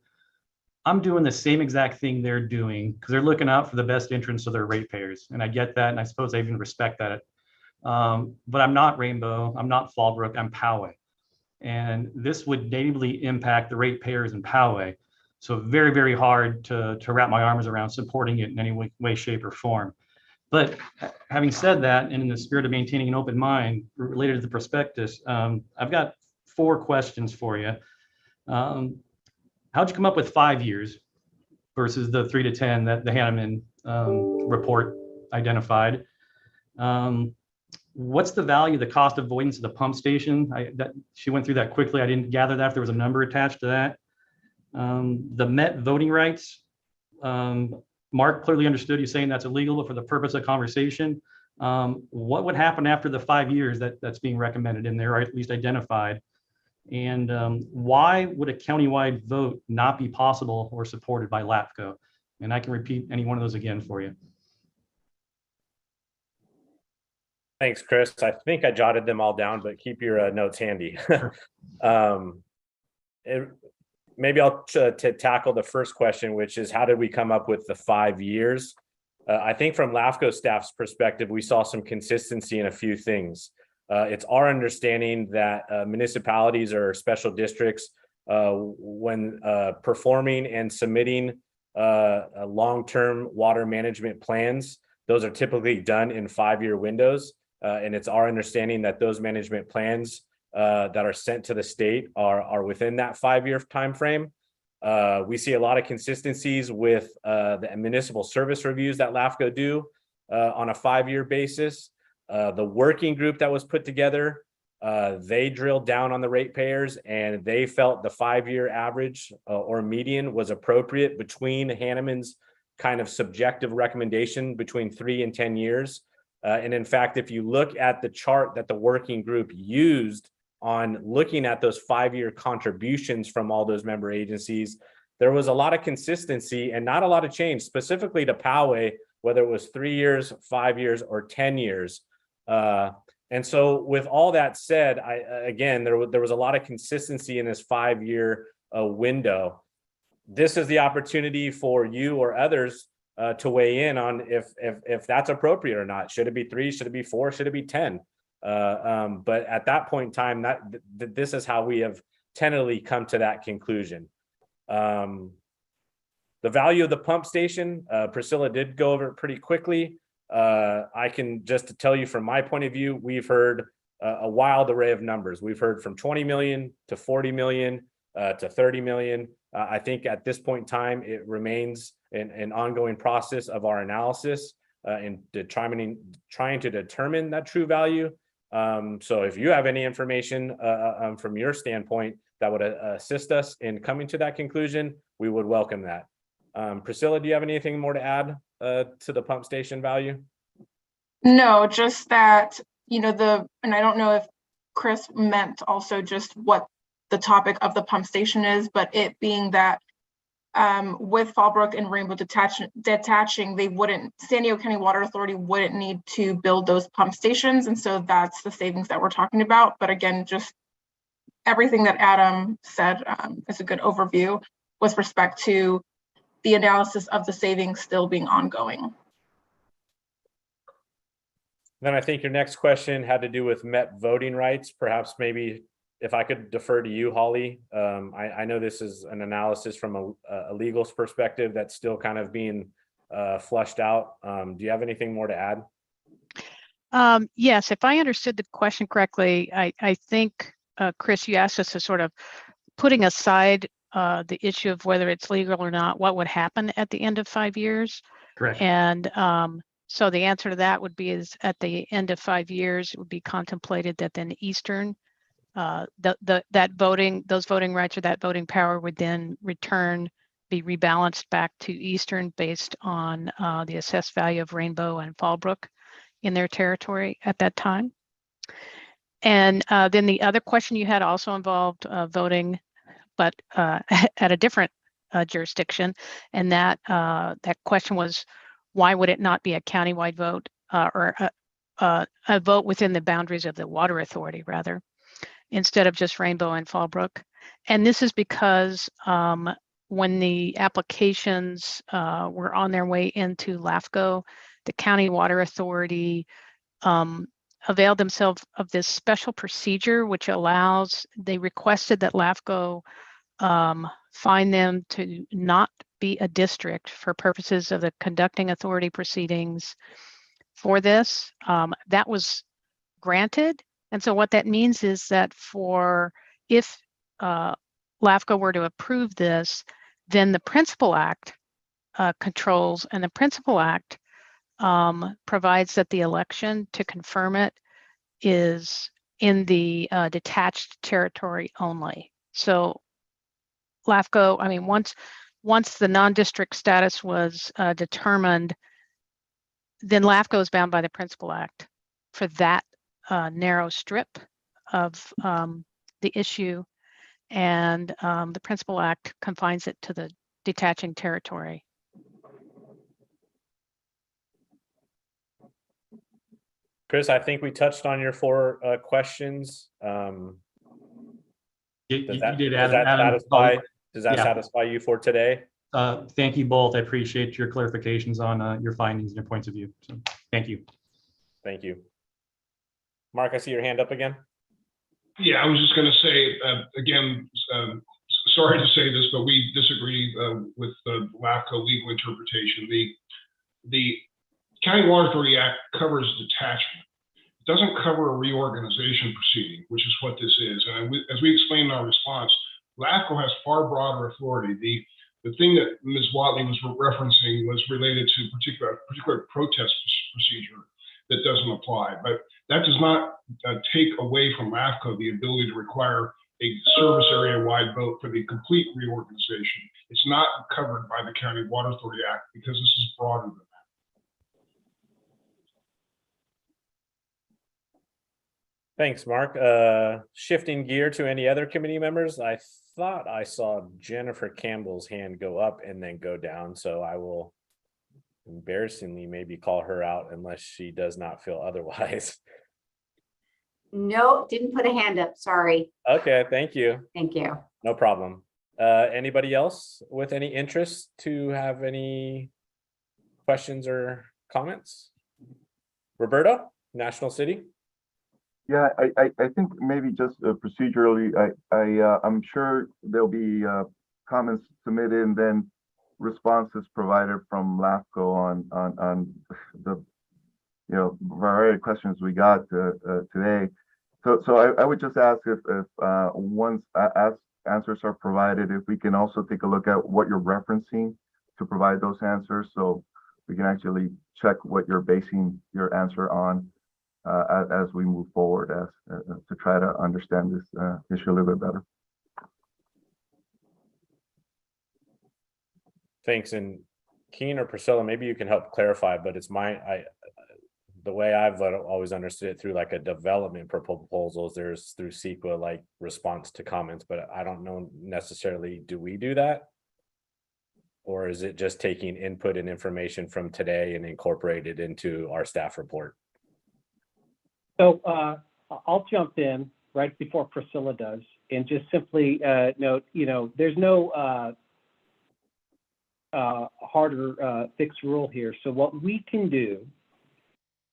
I'm doing the same exact thing they're doing because they're looking out for the best interests of their ratepayers. And I get that, and I suppose I even respect that. But I'm not Rainbow, I'm not Fallbrook, I'm Poway. And this would negatively impact the ratepayers in Poway. So very, very hard to wrap my arms around supporting it in any way, shape, or form. But having said that, and in the spirit of maintaining an open mind related to the prospectus, I've got 4 questions for you. How'd you come up with 5 years versus the 3 to 10 that the Hanneman report identified? What's the value, the cost avoidance of the pump station? She went through that quickly. I didn't gather that if there was a number attached to that. The Met voting rights. Mark clearly understood you saying that's illegal, but for the purpose of conversation, what would happen after the 5 years that's being recommended in there, or at least identified? And why would a countywide vote not be possible or supported by LAFCO? And I can repeat any one of those again for you. Thanks, Chris. I think I jotted them all down, but keep your notes handy. Maybe I'll tackle the first question, which is how did we come up with the 5 years? I think from LAFCO staff's perspective, we saw some consistency in a few things. It's our understanding that municipalities or special districts, when performing and submitting long-term water management plans, those are typically done in 5-year windows. And it's our understanding that those management plans that are sent to the state are within that 5-year time frame. We see a lot of consistencies with the municipal service reviews that LAFCO do on a 5-year basis. The working group that was put together, they drilled down on the ratepayers, and they felt the 5-year average or median was appropriate between Hanneman's kind of subjective recommendation between 3 and 10 years. And in fact, if you look at the chart that the working group used on looking at those 5-year contributions from all those member agencies, there was a lot of consistency and not a lot of change, specifically to Poway, whether it was 3 years, 5 years, or 10 years. And so with all that said, again, there was a lot of consistency in this 5-year window. This is the opportunity for you or others to weigh in on if that's appropriate or not. Should it be 3? Should it be 4? Should it be 10? But at that point in time, this is how we have tentatively come to that conclusion. The value of the pump station, Priscilla did go over it pretty quickly. I can just tell you from my point of view, we've heard a wild array of numbers. We've heard from 20 million to 40 million to 30 million. I think at this point in time, it remains an ongoing process of our analysis. in trying to determine that true value. So if you have any information from your standpoint that would assist us in coming to that conclusion, we would welcome that. Priscilla, do you have anything more to add to the pump station value? No, just that, and I don't know if Chris meant also just what the topic of the pump station is, but it being that with Fallbrook and Rainbow detaching, San Diego County Water Authority wouldn't need to build those pump stations. And so that's the savings that we're talking about. But again, just everything that Adam said is a good overview with respect to the analysis of the savings still being ongoing. Then I think your next question had to do with Met voting rights. Perhaps maybe if I could defer to you, Holly. I know this is an analysis from a legal perspective that's still kind of being flushed out. Do you have anything more to add? Yes, if I understood the question correctly, I think, Chris, you asked us to sort of putting aside the issue of whether it's legal or not, what would happen at the end of 5 years? Correct. And so the answer to that would be is at the end of 5 years, it would be contemplated that then Eastern, those voting rights or that voting power would then be rebalanced back to Eastern based on the assessed value of Rainbow and Fallbrook in their territory at that time. And then the other question you had also involved voting, but at a different jurisdiction. And that question was, why would it not be a countywide vote or a vote within the boundaries of the water authority rather, instead of just Rainbow and Fallbrook? And this is because when the applications were on their way into LAFCO, the county water authority availed themselves of this special procedure, which they requested that LAFCO find them to not be a district for purposes of the conducting authority proceedings for this. That was granted. And so what that means is that if LAFCO were to approve this, then the Principal Act controls, and the Principal Act provides that the election to confirm it is in the detached territory only. So LAFCO, once the non-district status was determined, then LAFCO is bound by the Principal Act for that narrow strip of the issue, and the Principal Act confines it to the detaching territory. Chris, I think we touched on your 4 questions. Does that satisfy you for today? Thank you both. I appreciate your clarifications on your findings and your points of view. So thank you. Thank you. Mark, I see your hand up again. Yeah, I was just going to say, again, sorry to say this, but we disagree with the LAFCO legal interpretation. The County Water Authority Act covers detachment. It doesn't cover a reorganization proceeding, which is what this is. And as we explained in our response, LAFCO has far broader authority. The thing that Ms. Watley was referencing was related to particular protest procedure that doesn't apply. But that does not take away from LAFCO the ability to require a service area-wide vote for the complete reorganization. It's not covered by the County Water Authority Act because this is broader than that. Thanks, Mark. Shifting gear to any other committee members, I thought I saw Jennifer Campbell's hand go up and then go down, so I will embarrassingly maybe call her out unless she does not feel otherwise. No, didn't put a hand up, sorry. Okay, thank you. Thank you. No problem. Anybody else with any interest to have any questions or comments? Roberto, National City. Yeah, I think maybe just procedurally, I'm sure there'll be comments submitted and then responses provided from LAFCO on the variety of questions we got today. So I would just ask if once answers are provided, if we can also take a look at what you're referencing to provide those answers. So we can actually check what you're basing your answer on as we move forward, to try to understand this issue a little bit better. Thanks. And Keen or Priscilla, maybe you can help clarify, but it's the way I've always understood it through like a development proposals, there's through CEQA, like response to comments, but I don't know necessarily, do we do that? Or is it just taking input and information from today and incorporate it into our staff report? So I'll jump in right before Priscilla does and just simply note, there's no harder fixed rule here. So what we can do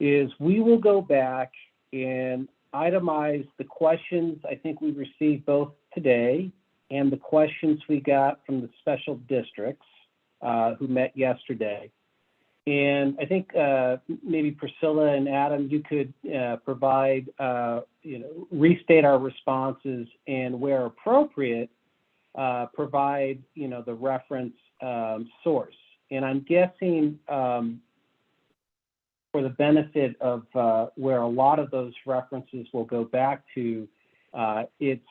is we will go back and itemize the questions I think we received both today and the questions we got from the special districts who met yesterday. And I think maybe Priscilla and Adam, you could provide, restate our responses and where appropriate, provide, the reference source. And I'm guessing for the benefit of where a lot of those references will go back to, it's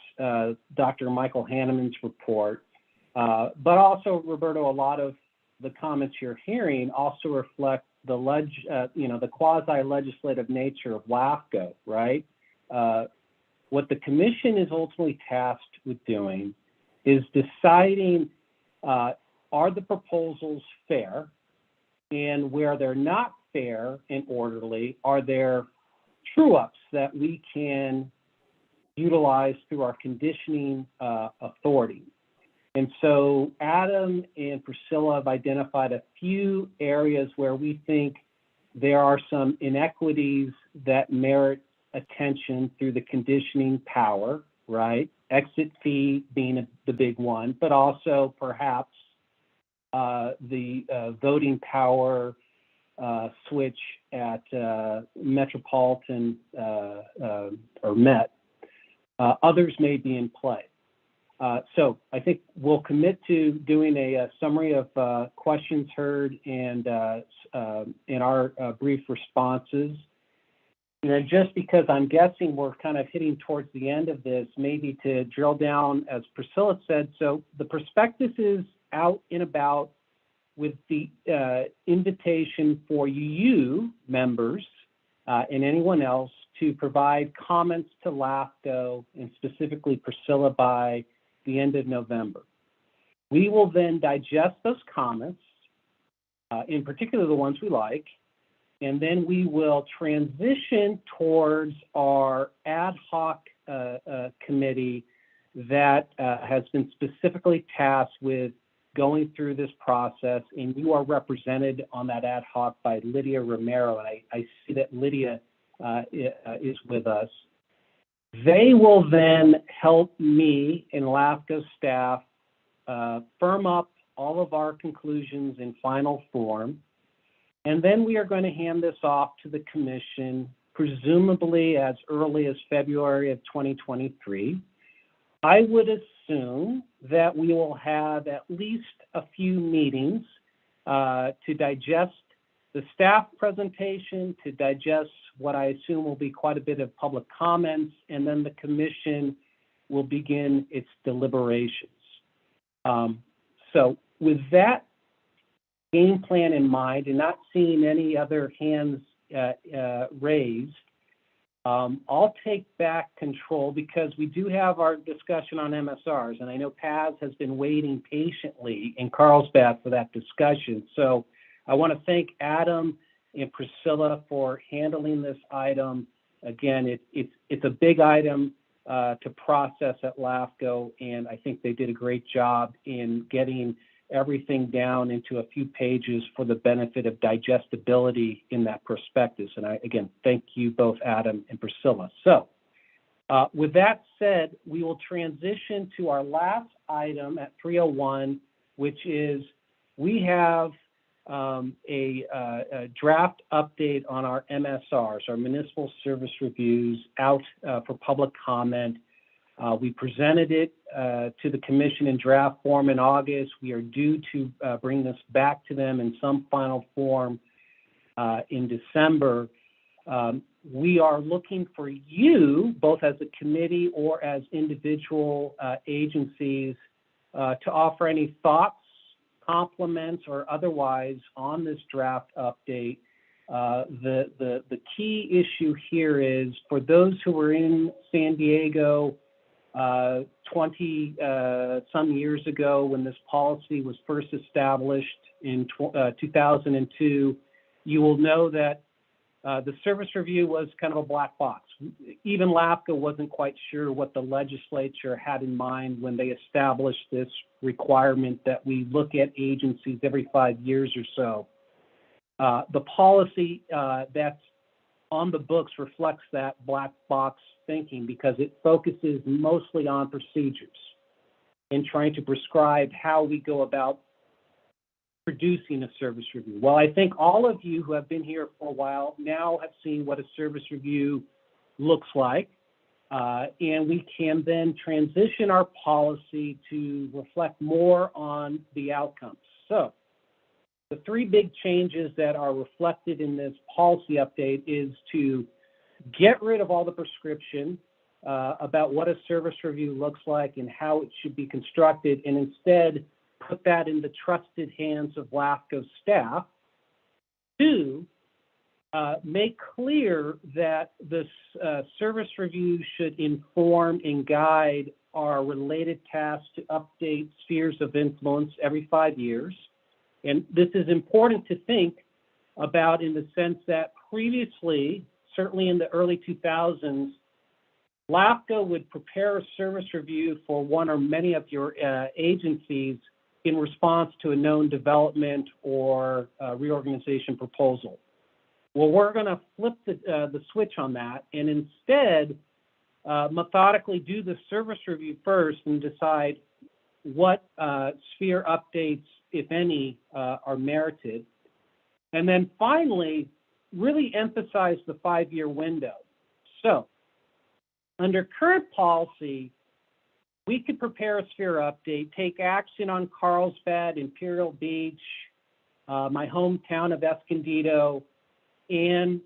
Dr. Michael Hanneman's report, but also, Roberto, a lot of the comments you're hearing also reflect the quasi-legislative nature of LAFCO, right? What the commission is ultimately tasked with doing is deciding, are the proposals fair? And where they're not fair and orderly, are there true-ups that we can utilize through our conditioning authority? And so Adam and Priscilla have identified a few areas where we think there are some inequities that merit attention through the conditioning power, right? Exit fee being the big one, but also perhaps the voting power switch at Metropolitan or Met. Others may be in play. So I think we'll commit to doing a summary of questions heard and in our brief responses. Just because I'm guessing we're kind of hitting towards the end of this, maybe to drill down, as Priscilla said, so the prospectus is out and about with the invitation for you members and anyone else to provide comments to LAFCO and specifically Priscilla by the end of November. We will then digest those comments, in particular the ones we like, and then we will transition towards our ad hoc committee that has been specifically tasked with going through this process, and you are represented on that ad hoc by Lydia Romero, and I see that Lydia is with us. They will then help me and LAFCO staff firm up all of our conclusions in final form. And then we are going to hand this off to the commission, presumably as early as February of 2023. I would assume that we will have at least a few meetings to digest the staff presentation, to digest what I assume will be quite a bit of public comments, and then the commission will begin its deliberations. So with that game plan in mind and not seeing any other hands raised, I'll take back control because we do have our discussion on MSRs, and I know Paz has been waiting patiently in Carlsbad for that discussion. So I want to thank Adam and Priscilla for handling this item. Again, it's a big item to process at LAFCO, and I think they did a great job in getting everything down into a few pages for the benefit of digestibility in that prospectus. And I, again, thank you both, Adam and Priscilla. So with that said, we will transition to our last item at 301, which is we have a draft update on our MSRs, our municipal service reviews, out for public comment. We presented it to the commission in draft form in August. We are due to bring this back to them in some final form in December. We are looking for you, both as a committee or as individual agencies, to offer any thoughts, compliments, or otherwise on this draft update. The key issue here is for those who were in San Diego 20 some years ago when this policy was first established in 2002, you will know that the service review was kind of a black box. Even LAFCO wasn't quite sure what the legislature had in mind when they established this requirement that we look at agencies every 5 years or so. The policy that's on the books reflects that black box thinking because it focuses mostly on procedures and trying to prescribe how we go about producing a service review. Well, I think all of you who have been here for a while now have seen what a service review looks like, and we can then transition our policy to reflect more on the outcomes. So the three big changes that are reflected in this policy update is to get rid of all the prescription about what a service review looks like and how it should be constructed, and instead put that in the trusted hands of LAFCO staff. Two, make clear that this service review should inform and guide our related tasks to update spheres of influence every 5 years. And this is important to think about in the sense that previously, certainly in the early 2000s, LAFCO would prepare a service review for one or many of your agencies in response to a known development or reorganization proposal. Well, we're going to flip the switch on that and instead methodically do the service review first and decide what sphere updates, if any, are merited. And then finally, really emphasize the 5-year window. So under current policy, we could prepare a sphere update, take action on Carlsbad, Imperial Beach, my hometown of Escondido, and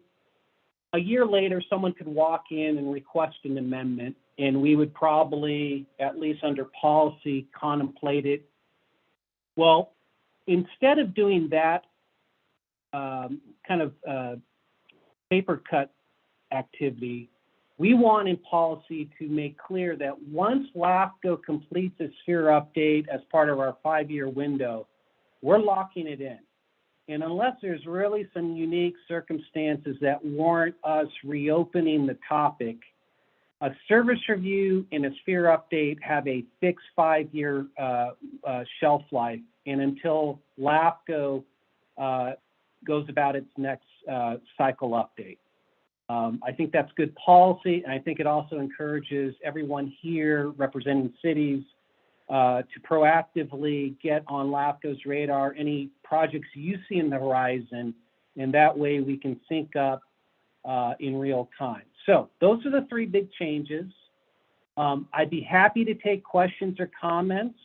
a year later, someone could walk in and request an amendment, and we would probably, at least under policy, contemplate it. Well, instead of doing that kind of paper cut activity, we want in policy to make clear that once LAFCO completes a sphere update as part of our 5-year window, we're locking it in. And unless there's really some unique circumstances that warrant us reopening the topic, a service review and a sphere update have a fixed 5-year shelf life. And until LAFCO goes about its next cycle update. I think that's good policy, and I think it also encourages everyone here representing cities to proactively get on LAFCO's radar any projects you see in the horizon, and that way we can sync up in real time. So those are the three big changes. I'd be happy to take questions or comments.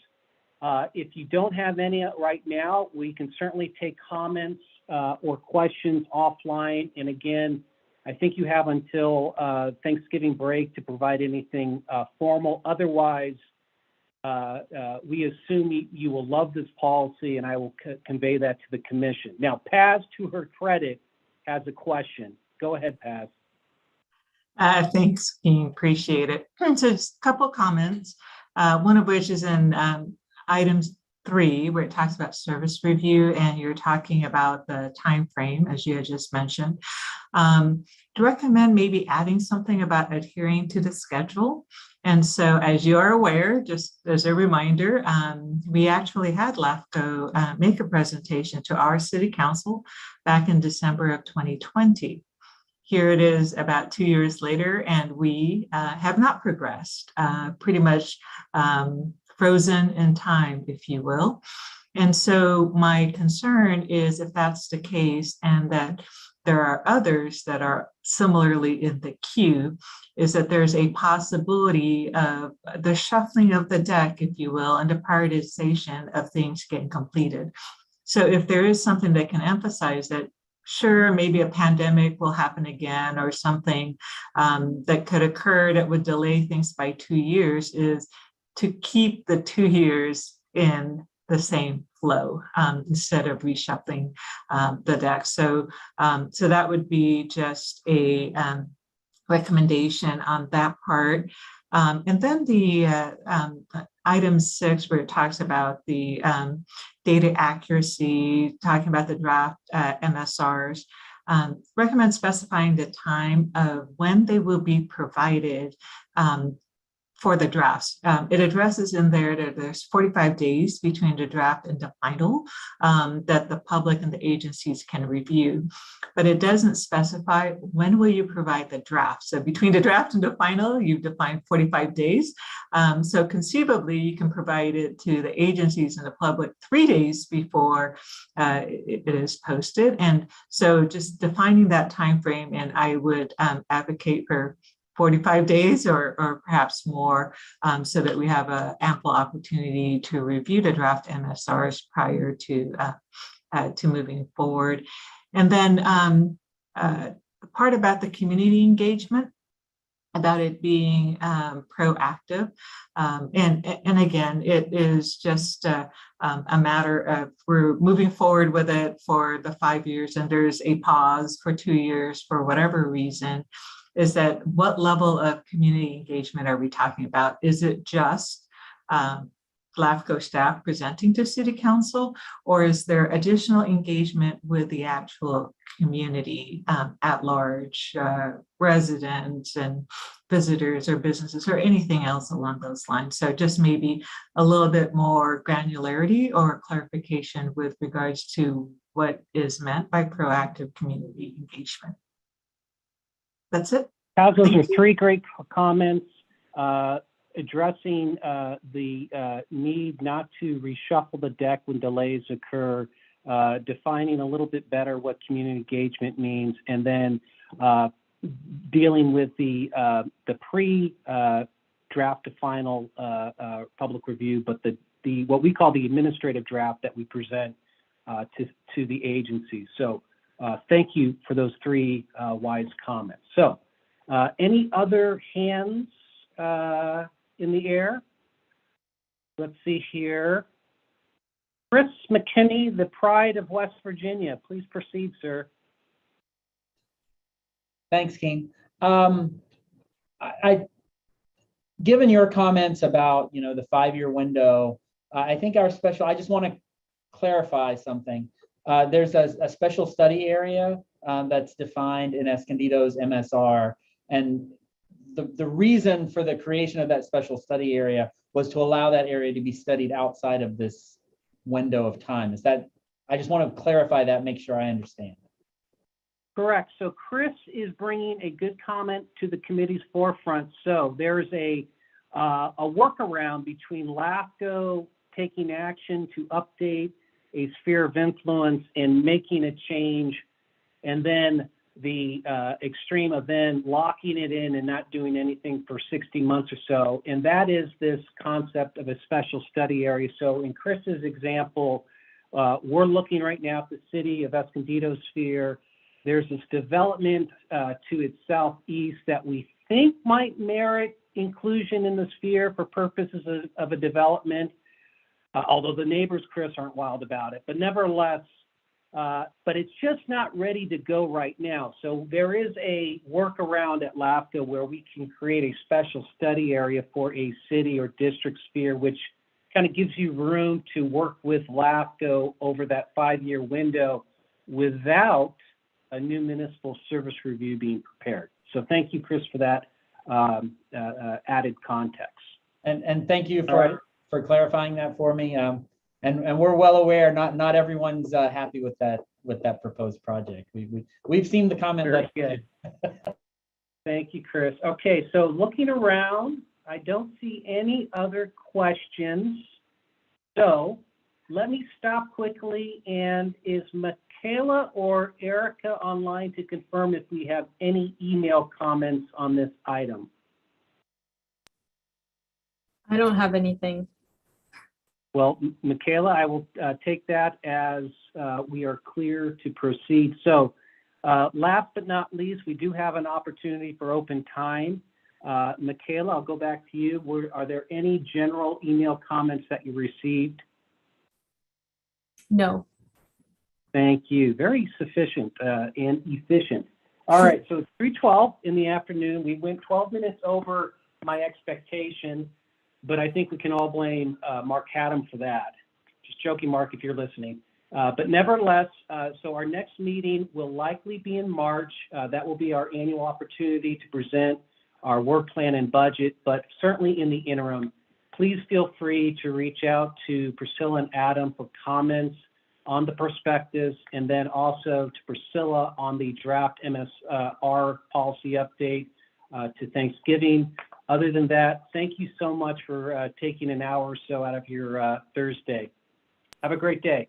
If you don't have any right now, we can certainly take comments or questions offline. And again, I think you have until Thanksgiving break to provide anything formal. Otherwise, we assume you will love this policy, and I will convey that to the commission. Now, Paz, to her credit, has a question. Go ahead, Paz. Thanks, King. Appreciate it. So just a couple comments, one of which is in items 3, where it talks about service review, and you're talking about the time frame, as you had just mentioned. To recommend maybe adding something about adhering to the schedule. And so, as you are aware, just as a reminder, we actually had LAFCO make a presentation to our city council back in December of 2020. Here it is about 2 years later, and we have not progressed, pretty much frozen in time, if you will. And so my concern is if that's the case and that there are others that are similarly in the queue, is that there's a possibility of the shuffling of the deck, if you will, and the prioritization of things getting completed. So if there is something that can emphasize that, sure, maybe a pandemic will happen again or something that could occur that would delay things by 2 years, is to keep the 2 years in the same flow instead of reshuffling the deck. So, so that would be just a recommendation on that part. And then the item 6, where it talks about the data accuracy, talking about the draft MSRs, recommend specifying the time of when they will be provided for the drafts. It addresses in there that there's 45 days between the draft and the final that the public and the agencies can review, but it doesn't specify when will you provide the draft. So between the draft and the final, you've defined 45 days. So conceivably, you can provide it to the agencies and the public 3 days before it is posted. And so just defining that time frame, and I would advocate for 45 days or perhaps more, so that we have an ample opportunity to review the draft MSRs prior to moving forward. And then the part about the community engagement, about it being proactive. And again, it is just a matter of we're moving forward with it for the 5 years and there's a pause for 2 years for whatever reason. Is that what level of community engagement are we talking about? Is it just LAFCO staff presenting to City Council, or is there additional engagement with the actual community at large, residents and visitors or businesses or anything else along those lines? So just maybe a little bit more granularity or clarification with regards to what is meant by proactive community engagement. That's it. Those are 3 great comments addressing the need not to reshuffle the deck when delays occur, defining a little bit better what community engagement means, and then dealing with the pre-draft to final public review, but the what we call the administrative draft that we present to the agency. So thank you for those 3 wise comments. So any other hands in the air? Let's see here. Chris McKinney, the pride of West Virginia. Please proceed, sir. Thanks, King. Given your comments about, the 5-year window, I think I just want to clarify something. There's a special study area that's defined in Escondido's MSR. And the reason for the creation of that special study area was to allow that area to be studied outside of this window of time. I just want to clarify that, make sure I understand. Correct. So Chris is bringing a good comment to the committee's forefront. So there's a workaround between LAFCO taking action to update a sphere of influence and making a change, and then the extreme of then locking it in and not doing anything for 60 months or so. And that is this concept of a special study area. So in Chris's example, we're looking right now at the city of Escondido sphere. There's this development to its southeast that we think might merit inclusion in the sphere for purposes of a development, although the neighbors, Chris, aren't wild about it. But nevertheless, but it's just not ready to go right now. So there is a workaround at LAFCO where we can create a special study area for a city or district sphere, which kind of gives you room to work with LAFCO over that 5-year window without a new municipal service review being prepared. So thank you, Chris, for that added context. And thank you for clarifying that for me. And we're well aware not everyone's happy with that proposed project. We've seen the comment. Very good. Thank you, Chris. Okay, so looking around, I don't see any other questions. So let me stop quickly. And is Michaela or Erica online to confirm if we have any email comments on this item? I don't have anything. Well, Michaela, I will take that as we are clear to proceed. So last but not least, we do have an opportunity for open time. Michaela, I'll go back to you. Are there any general email comments that you received? No. Thank you. Very sufficient and efficient. All right, so it's 3:12 in the afternoon. We went 12 minutes over my expectation, but I think we can all blame Mark Haddam for that. Just joking, Mark, if you're listening. But nevertheless, so our next meeting will likely be in March. That will be our annual opportunity to present our work plan and budget, but certainly in the interim, please feel free to reach out to Priscilla and Adam for comments on the perspectives, and then also to Priscilla on the draft MSR policy update to Thanksgiving. Other than that, thank you so much for taking an hour or so out of your Thursday. Have a great day.